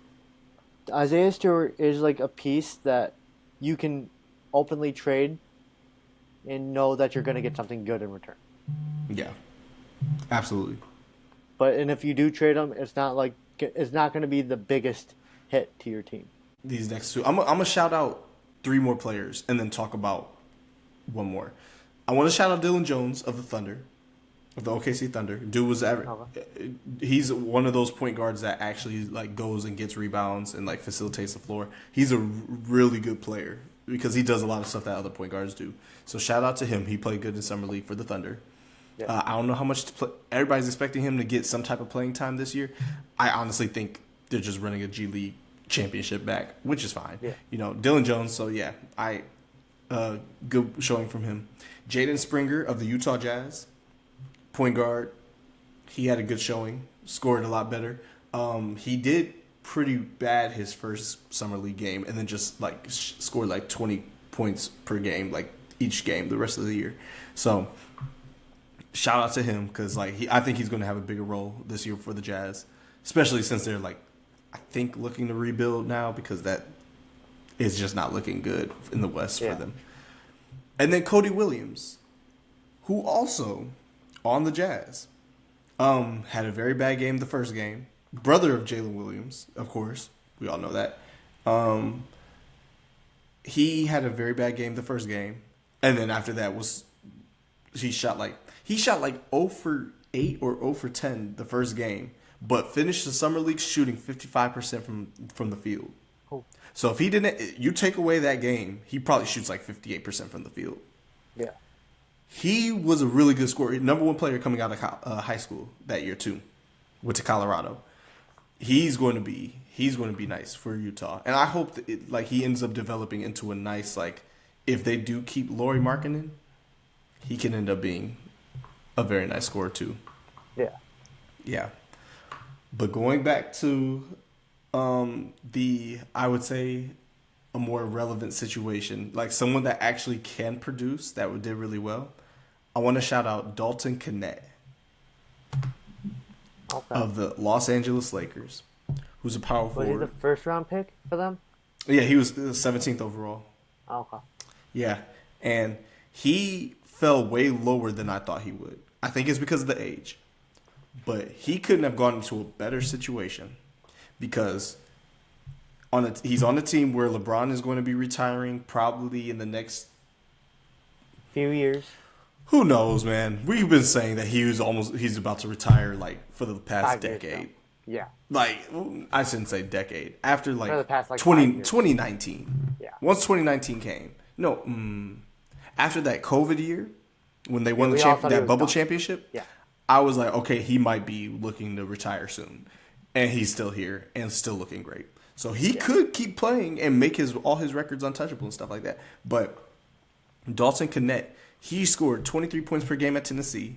Isaiah Stewart is like a piece that you can openly trade and know that you're going to get something good in return. Yeah, absolutely. And if you do trade him, it's not going to be the biggest hit to your team. These next two, I'm gonna shout out 3 more players and then talk about one more. I want to shout out Dylan Jones of the Thunder, of the OKC Thunder. Dude was he's one of those point guards that actually like goes and gets rebounds and like facilitates the floor. He's a really good player because he does a lot of stuff that other point guards do. So shout out to him. He played good in summer league for the Thunder. Yeah. I don't know how much everybody's expecting him to get some type of playing time this year. I honestly think they're just running a G League championship back, which is fine. Yeah. You know, Dylan Jones. So yeah, good showing from him. Jaden Springer of the Utah Jazz, point guard. He had a good showing. Scored a lot better. He did pretty bad his first summer league game, and then just like scored like 20 points per game, like each game the rest of the year. So shout out to him because like I think he's going to have a bigger role this year for the Jazz, especially since they're like I think looking to rebuild now because that is just not looking good in the West for them. And then Cody Williams, who also on the Jazz, had a very bad game the first game. Brother of Jalen Williams, of course, we all know that. He had a very bad game the first game, and then after that he shot like 0 for 8 or 0 for 10 the first game, but finished the summer league shooting 55% from the field. Oh. So if you take away that game, he probably shoots like 58% from the field. Yeah. He was a really good scorer, number 1 player coming out of high school that year too. Went to Colorado. He's going to be nice for Utah, and I hope that he ends up developing into a nice if they do keep Lauri Markkanen, he can end up being a very nice scorer too. Yeah. Yeah. But going back to I would say a more relevant situation, like someone that actually can produce that did really well. I want to shout out Dalton Knecht of the Los Angeles Lakers, who's a power forward. Was he the first round pick for them? Yeah, he was 17th overall. Okay. Yeah, and he fell way lower than I thought he would. I think it's because of the age. But he couldn't have gone into a better situation because he's on a team where LeBron is going to be retiring probably in the next few years. Who knows, man? We've been saying that he's about to retire for the past decade. Yeah. I shouldn't say decade. After for the past, 2019. Yeah. Once 2019 came. No, after that COVID year when they won that bubble championship. Yeah. I was like, okay, he might be looking to retire soon. And he's still here and still looking great. So he could keep playing and make all his records untouchable and stuff like that. But Dalton Knecht, he scored 23 points per game at Tennessee.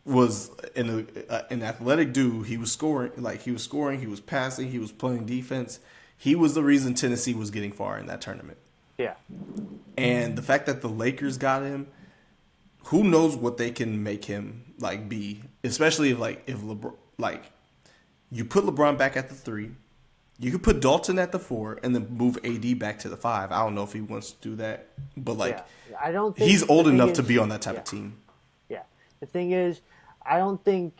Was an athletic dude. He was scoring, he was passing, he was playing defense. He was the reason Tennessee was getting far in that tournament. Yeah. And the fact that the Lakers got him, who knows what they can make him be, especially if LeBron, you put LeBron back at the 3, you could put Dalton at the 4 and then move AD back to the 5. I don't know if he wants to do that, but I don't think he's old enough to be on that type of team. Yeah. The thing is, I don't think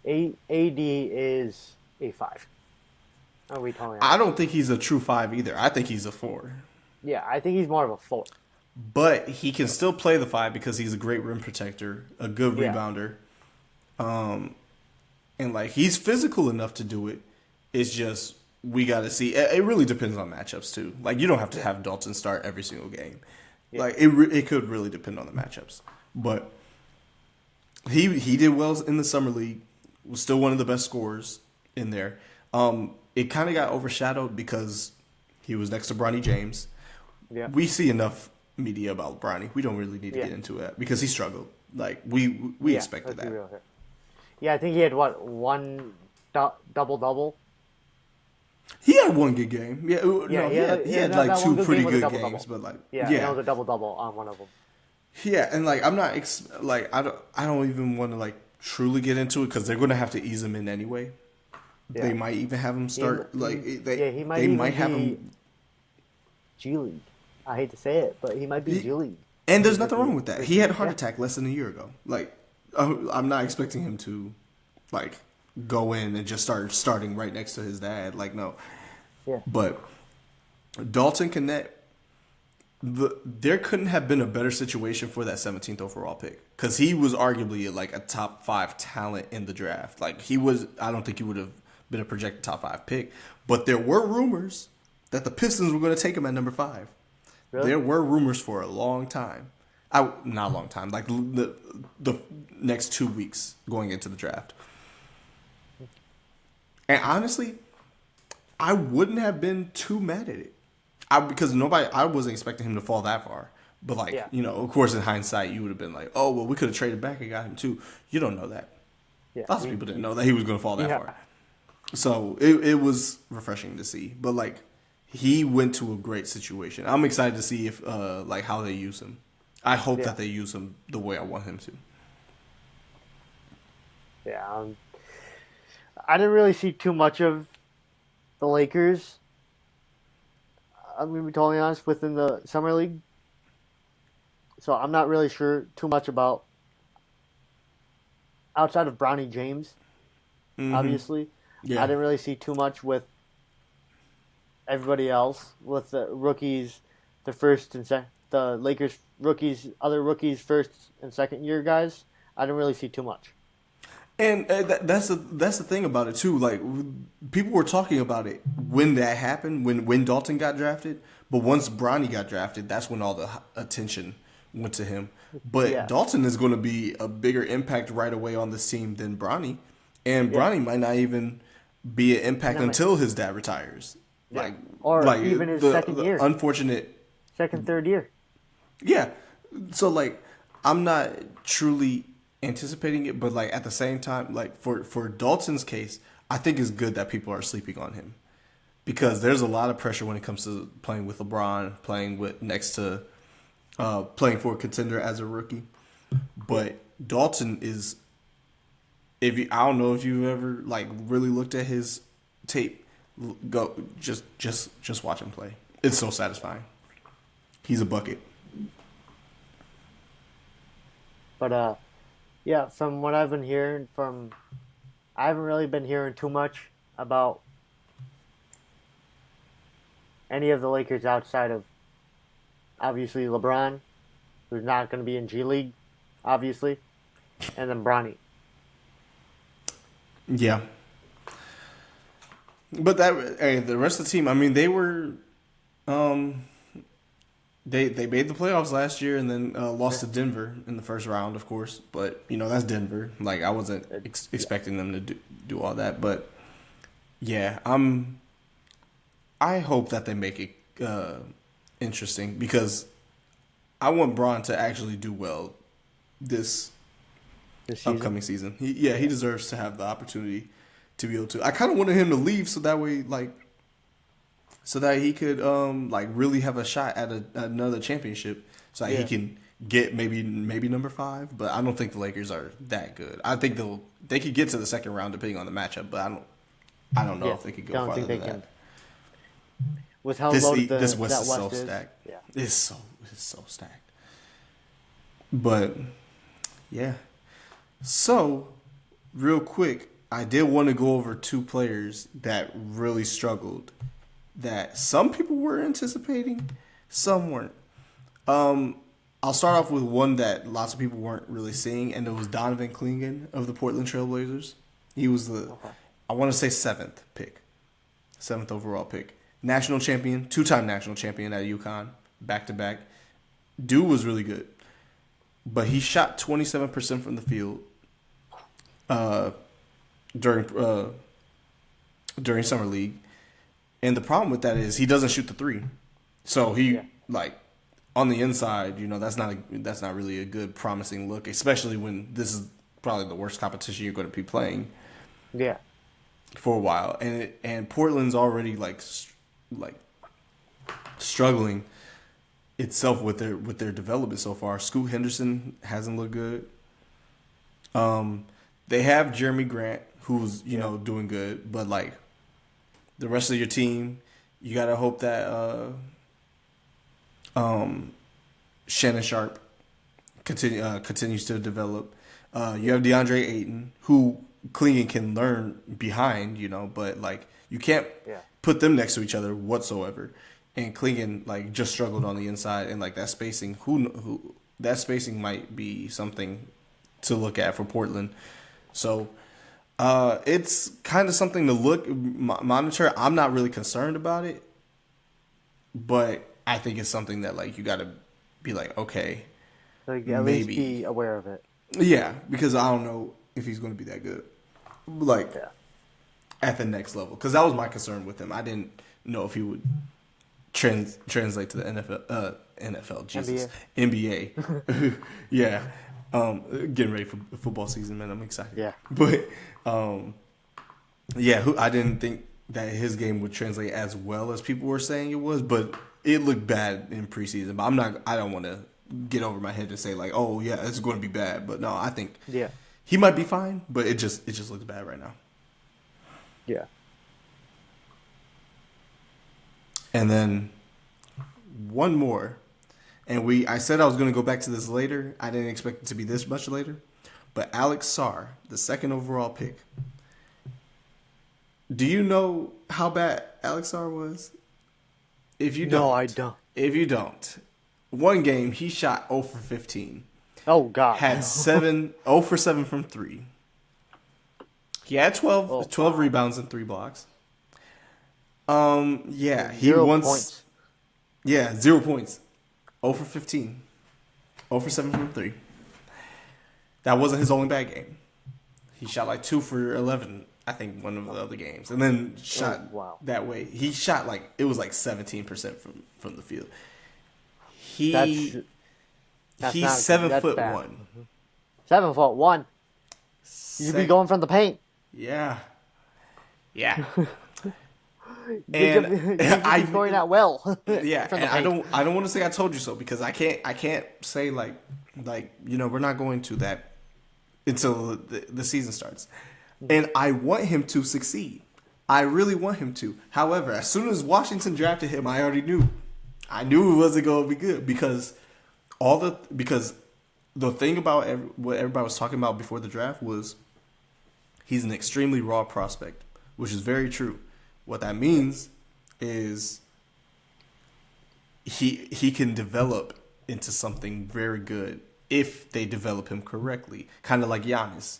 AD is a 5. Are we calling? I don't think he's a true 5 either. I think he's a 4. Yeah, I think he's more of a 4. But he can still play the 5 because he's a great rim protector, a good rebounder. And he's physical enough to do it. It's just we got to see. It really depends on matchups too. Like you don't have to have Dalton start every single game. Yeah. Like it could really depend on the matchups. But he did well in the summer league. Was still one of the best scorers in there. It kind of got overshadowed because he was next to Bronny James. Yeah. We see enough media about Bronny. We don't really need to get into it because he struggled. Like we expected that. Yeah, I think he had one double-double. He had one good game. Yeah, he had like two pretty good games, but like it was a double-double on one of them. Yeah, and like I'm not I don't even want to like truly get into it because they're going to have to ease him in anyway. Yeah. They might even have him start he might have him G League. I hate to say it, but he might be G League. And there's nothing wrong with that. He had a heart attack less than a year ago. Like I'm not expecting him to like go in and just starting right next to his dad. Like no. Yeah. But Dalton Connect. There couldn't have been a better situation for that 17th overall pick because he was arguably like a top 5 talent in the draft. Like he was, I don't think he would have been a projected top 5 pick, but there were rumors that the Pistons were going to take him at number 5. Really? There were rumors for a long time. Not a long time, like the next 2 weeks going into the draft. And honestly, I wouldn't have been too mad at it. Because I wasn't expecting him to fall that far. But, like, of course, in hindsight, you would have been like, oh, well, we could have traded back and got him too. You don't know that. Yeah. Lots of people didn't know that he was going to fall that far. So, it was refreshing to see. But, like, he went to a great situation. I'm excited to see if, how they use him. I hope that they use him the way I want him to. Yeah. I didn't really see too much of the Lakers. I'm going to be totally honest, within the Summer League. So I'm not really sure too much about, outside of Bronny James, obviously. Yeah. I didn't really see too much with everybody else, with the rookies, the Lakers rookies, other rookies, first and second year guys. I didn't really see too much. And that's the thing about it too. Like people were talking about it when that happened, when Dalton got drafted. But once Bronny got drafted, that's when all the attention went to him. But Dalton is going to be a bigger impact right away on this team than Bronny, and Bronny might not even be an impact until his dad retires. Yeah. Even his second year. Unfortunate. Second, third year. Yeah. So I'm not truly anticipating it, but like at the same time, like for Dalton's case, I think it's good that people are sleeping on him because there's a lot of pressure when it comes to playing with LeBron, playing for a contender as a rookie. But Dalton is, I don't know if you've ever like really looked at his tape. Go just watch him play. It's so satisfying. He's a bucket. But yeah, from what I've been hearing I haven't really been hearing too much about any of the Lakers outside of, obviously, LeBron, who's not going to be in G League, obviously, and then Bronny. Yeah. But the rest of the team, I mean, they were... They made the playoffs last year and then lost to Denver in the first round, of course. But, that's Denver. Like, I wasn't expecting them to do all that. But, yeah, I hope that they make it interesting because I want Bron to actually do well this upcoming season. He deserves to have the opportunity to be able to. I kind of wanted him to leave so that way, so that he could really have a shot at another championship, so that he can get maybe number 5. But I don't think the Lakers are that good. I think they could get to the second round depending on the matchup, but I don't know if they could go farther than that. With how loaded this West is so is. stacked. Yeah. It's so stacked. But yeah. So real quick, I did want to go over 2 players that really struggled. That some people were anticipating, some weren't. I'll start off with one that lots of people weren't really seeing, and it was Donovan Clingan of the Portland Trail Blazers. He was I want to say 7th pick 7th overall pick. National champion, 2-time national champion at UConn, back-to-back. Dude was really good. But he shot 27% from the field during summer league. And the problem with that is he doesn't shoot the three. So he on the inside, that's not really a good promising look, especially when this is probably the worst competition you're going to be playing. Yeah. For a while. And Portland's already struggling itself with their development so far. Scoot Henderson hasn't looked good. They have Jeremy Grant, who's doing good, but the rest of your team, you gotta hope that Shannon Sharp continues to develop. You have DeAndre Ayton, who Clingan can learn behind, but you can't put them next to each other whatsoever. And Clingan just struggled on the inside, and that spacing, that spacing might be something to look at for Portland. So it's kind of something to monitor. I'm not really concerned about it, but I think it's something that you got to be okay, at least be aware of it. Yeah, because I don't know if he's going to be that good, at the next level. Because that was my concern with him. I didn't know if he would translate to the NFL, Jesus, NBA. Yeah, getting ready for football season, man. I'm excited. Yeah, but I didn't think that his game would translate as well as people were saying it was, but it looked bad in preseason. But I don't want to get over my head and say oh yeah, it's going to be bad. But no, I think he might be fine, but it just looks bad right now. Yeah. And then one more, and I said I was going to go back to this later. I didn't expect it to be this much later, but Alex Sarr, the 2nd overall pick. Do you know how bad Alex Sarr was? If you don't, no, I don't. If you don't, one game he shot 0 for 15. Oh God! Had 0 for 7 from 3. He had 12 rebounds and 3 blocks. Yeah, he 0 once. Points. Yeah, 0 points. 0 for 15. 0 for 7 from 3. That wasn't his only bad game. He shot 2 for 11, I think, one of the other games. And then shot that way. He shot it was 17% from the field. He's 7'1". 7'1". You'd be going from the paint. Yeah. Yeah. And he's scoring that well. Yeah, and I don't want to say I told you so, because I can't say we're not going to that until the season starts. And I want him to succeed. I really want him to. However, as soon as Washington drafted him, I already knew. I knew it wasn't going to be good, because the thing about what everybody was talking about before the draft was he's an extremely raw prospect, which is very true. What that means is he can develop into something very good if they develop him correctly, kind of like Giannis.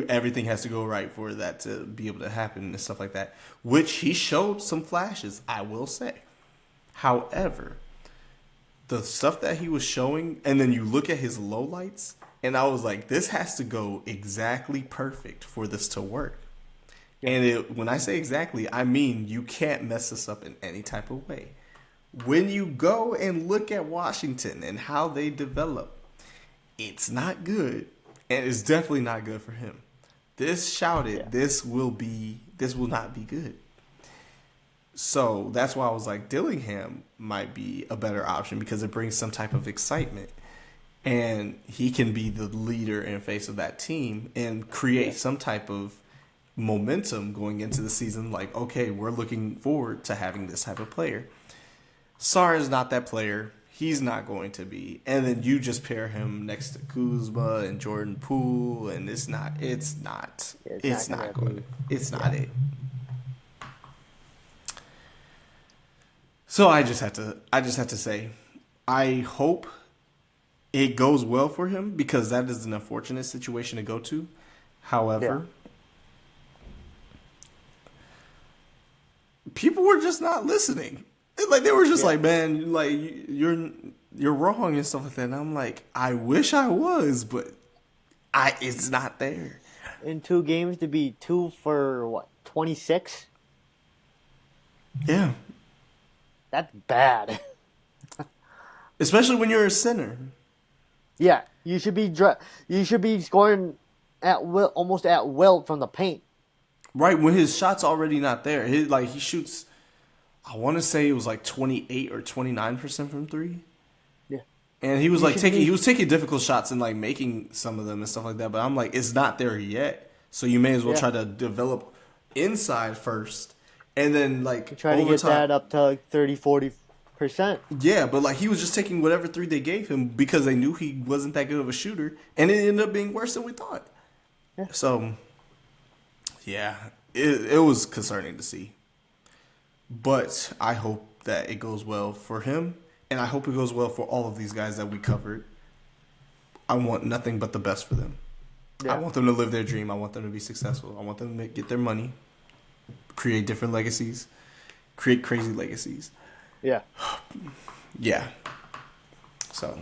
Everything has to go right for that to be able to happen and stuff like that, which he showed some flashes, I will say. However, the stuff that he was showing, and then you look at his lowlights, and I was like, this has to go exactly perfect for this to work. And when I say exactly, I mean you can't mess this up in any type of way. When you go and look at Washington and how they develop, it's not good, and it's definitely not good for him. This will not be good. So that's why I was like, Dillingham might be a better option, because it brings some type of excitement, and he can be the leader and face of that team and create some type of momentum going into the season. Okay, we're looking forward to having this type of player. Sarr is not that player. He's not going to be. And then you just pair him next to Kuzma and Jordan Poole, and it's not it. So I just have to say, I hope it goes well for him, because that is an unfortunate situation to go to. However, people were just not listening. Like they were just like, man, like you're wrong and stuff like that. And I'm like, I wish I was, but it's not there. In 2 games to be 2 for what, 26? Yeah, That's bad. especially when you're a center. Yeah, you should be scoring at will, almost at will from the paint. Right, when his shot's already not there. He shoots, I want to say it was like 28 or 29% from 3. Yeah. And he was he was taking difficult shots and like making some of them and stuff like that, but I'm like, it's not there yet. So you may as well try to develop inside first and then like try to get that up to like 30-40%. Yeah, but like he was just taking whatever 3 they gave him because they knew he wasn't that good of a shooter, and it ended up being worse than we thought. Yeah. So yeah, it was concerning to see. But I hope that it goes well for him, and I hope it goes well for all of these guys that we covered. I want nothing but the best for them. Yeah. I want them to live their dream. I want them to be successful. I want them to get their money, create different legacies, create crazy legacies. Yeah. Yeah. So,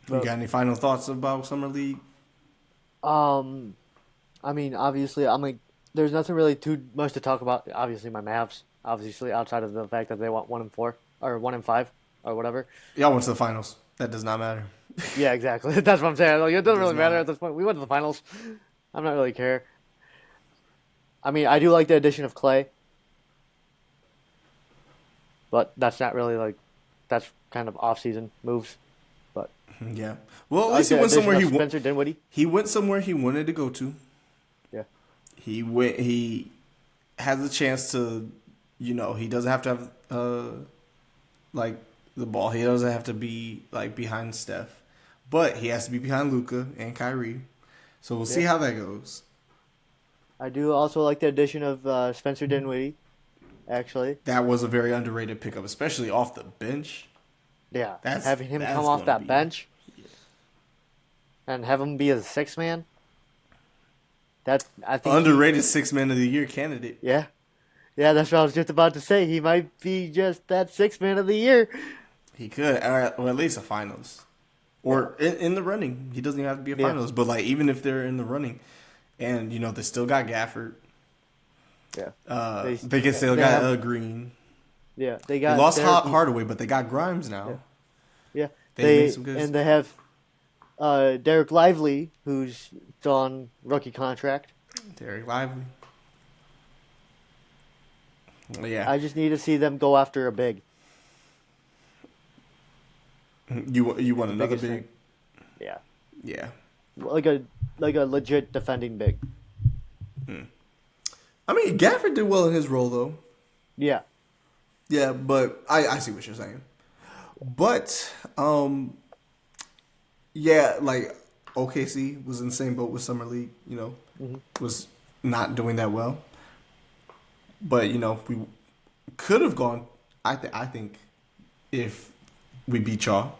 you got any final thoughts about Summer League? I mean, obviously, there's nothing really too much to talk about. Obviously, my Mavs. Obviously, outside of the fact that they want 1-4 or 1-5 or whatever. Y'all went to the finals. That does not matter. Yeah, exactly. That's what I'm saying. Like, it doesn't really matter at this point. We went to the finals. I'm not really care. I mean, I do like the addition of Clay, but that's not really like that's kind of off-season moves. But yeah, well, at least he went somewhere Spencer Dinwiddie. He went somewhere he wanted to go to. Yeah, he went. He has a chance to, he doesn't have to have like the ball. He doesn't have to be like behind Steph, but he has to be behind Luka and Kyrie. So we'll see how that goes. I do also like the addition of Spencer Dinwiddie. Actually, that was a very underrated pickup, especially off the bench. Yeah, having him come off that bench and have him be a 6th man. That I think underrated 6th man of the year candidate. Yeah, that's what I was just about to say. He might be just that 6th man of the year. He could, or at least a finals, or in the running. He doesn't even have to be a finals, but like even if they're in the running, and they still got Gafford. Yeah, they can still got Green. Yeah, they lost Hardaway, but they got Grimes now. Yeah, they made some good. And they have Derek Lively, who's on rookie contract. Derek Lively. Yeah, I just need to see them go after a big. You want another big? Thing. Yeah. Yeah. Like a legit defending big. I mean, Gafford did well in his role, though. Yeah. Yeah, but I see what you're saying. But, yeah, like OKC was in the same boat with Summer League, was not doing that well. But, we could have gone, I think, if we beat y'all.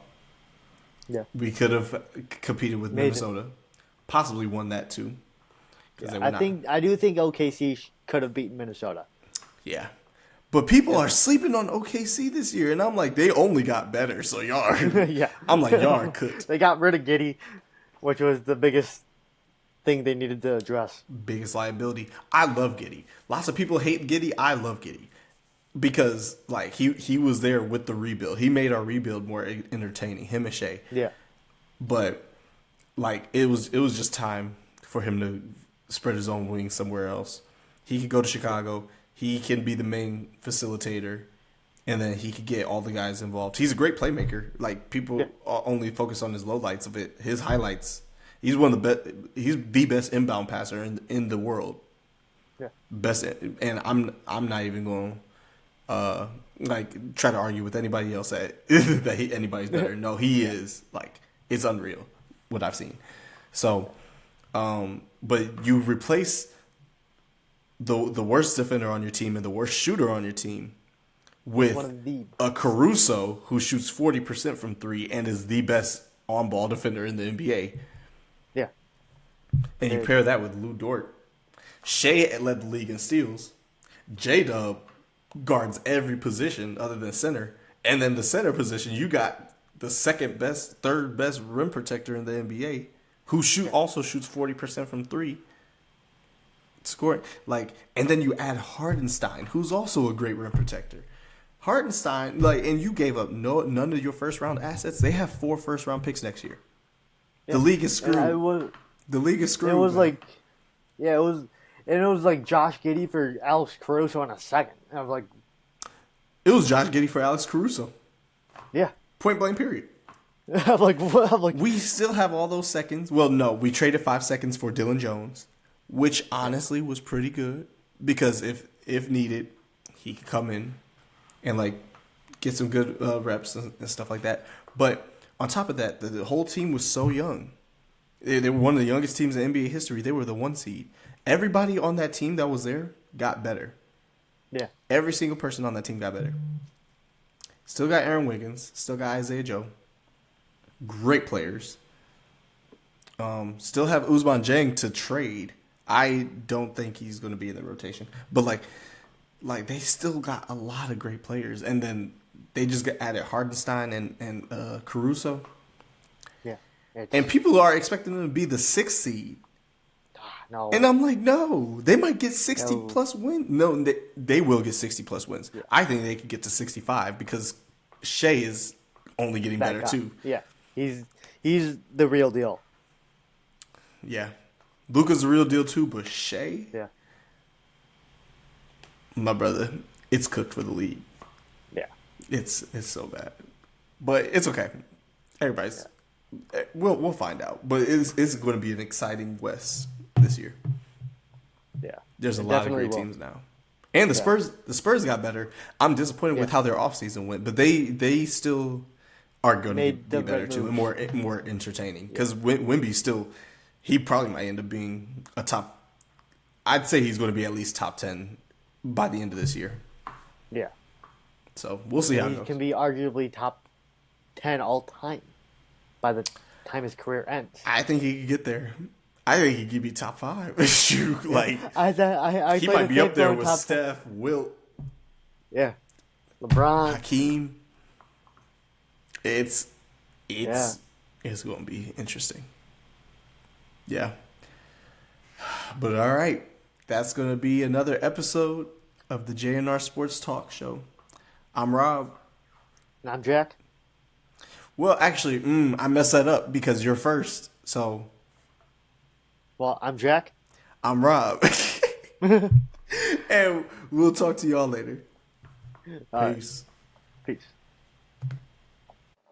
Yeah. We could have competed with Minnesota. Possibly won that, too. Yeah, I do think OKC could have beaten Minnesota. Yeah. But people are sleeping on OKC this year, and I'm like, they only got better, so y'all are. Yeah. I'm like, y'all are cooked. They got rid of Giddey, which was the biggest thing they needed to address. Biggest liability. I love Giddey. Lots of people hate Giddey. I love Giddey. Because, like, he was there with the rebuild. He made our rebuild more entertaining, him and Shea. Yeah. But, like, it was just time for him to spread his own wings somewhere else. He could go to Chicago. He can be the main facilitator, and then he could get all the guys involved. He's a great playmaker. Like, people only focus on his lowlights of it. His highlights. He's one of the best. He's the best inbound passer in the world. Yeah. Best, and I'm not even going to try to argue with anybody else that anybody's better. No, he is. Like, it's unreal what I've seen. So, but you replace the worst defender on your team and the worst shooter on your team with a Caruso who shoots 40% from 3 and is the best on-ball defender in the NBA. Yeah. And you pair that with Lou Dort. Shea led the league in steals. J-Dub guards every position other than center. And then the center position, you got the second best, third best rim protector in the NBA who also shoots 40% from three. Scoring. And then you add Hardenstein, who's also a great rim protector. Hardenstein, and you gave up none of your first round assets. They have 4 first round picks next year. Yeah. The league is screwed. The league is screwed. It was it was like Josh Giddey for Alex Caruso in a second. And I was like, it was Josh Giddey for Alex Caruso. Yeah. Point blank. Period. I'm like, what? We still have all those seconds. Well, no, we traded 5 seconds for Dylan Jones, which honestly was pretty good because if needed, he could come in and get some good reps and stuff like that. But on top of that, the whole team was so young. They were one of the youngest teams in NBA history. They were the 1 seed. Everybody on that team that was there got better. Yeah. Every single person on that team got better. Still got Aaron Wiggins. Still got Isaiah Joe. Great players. Still have Ousmane Dieng to trade. I don't think he's going to be in the rotation. But they still got a lot of great players. And then they just got added Hardenstein and Caruso. Yeah. And people are expecting them to be the 6th seed. No. And I'm like, no, they might get 60 plus wins. No, they will get 60 plus wins. Yeah. I think they could get to 65 because Shea is only getting better too. Yeah, he's the real deal. Yeah, Luka's the real deal too, but Shea, yeah, my brother, it's cooked for the league. Yeah, it's so bad, but it's okay. Everybody's we'll find out, but it's going to be an exciting West this year. Yeah, there's a lot of great teams now, and the Spurs got better. I'm disappointed with how their offseason went, but they still are going to be better too and more entertaining because Wemby still he probably might end up being a top. I'd say he's going to be at least top 10 by the end of this year. Yeah, so we'll see how it goes. He can be arguably top 10 all time by the time his career ends. I think he could get there. I think he could be top 5. Shoot, he might be up there with Steph, Wilt, LeBron, Hakeem. It's going to be interesting. Yeah. But all right, that's going to be another episode of the J&R Sports Talk Show. I'm Rob. And I'm Jack. Well, actually, I messed that up because you're first. So, well, I'm Jack. I'm Rob. And we'll talk to y'all later. Peace. Peace.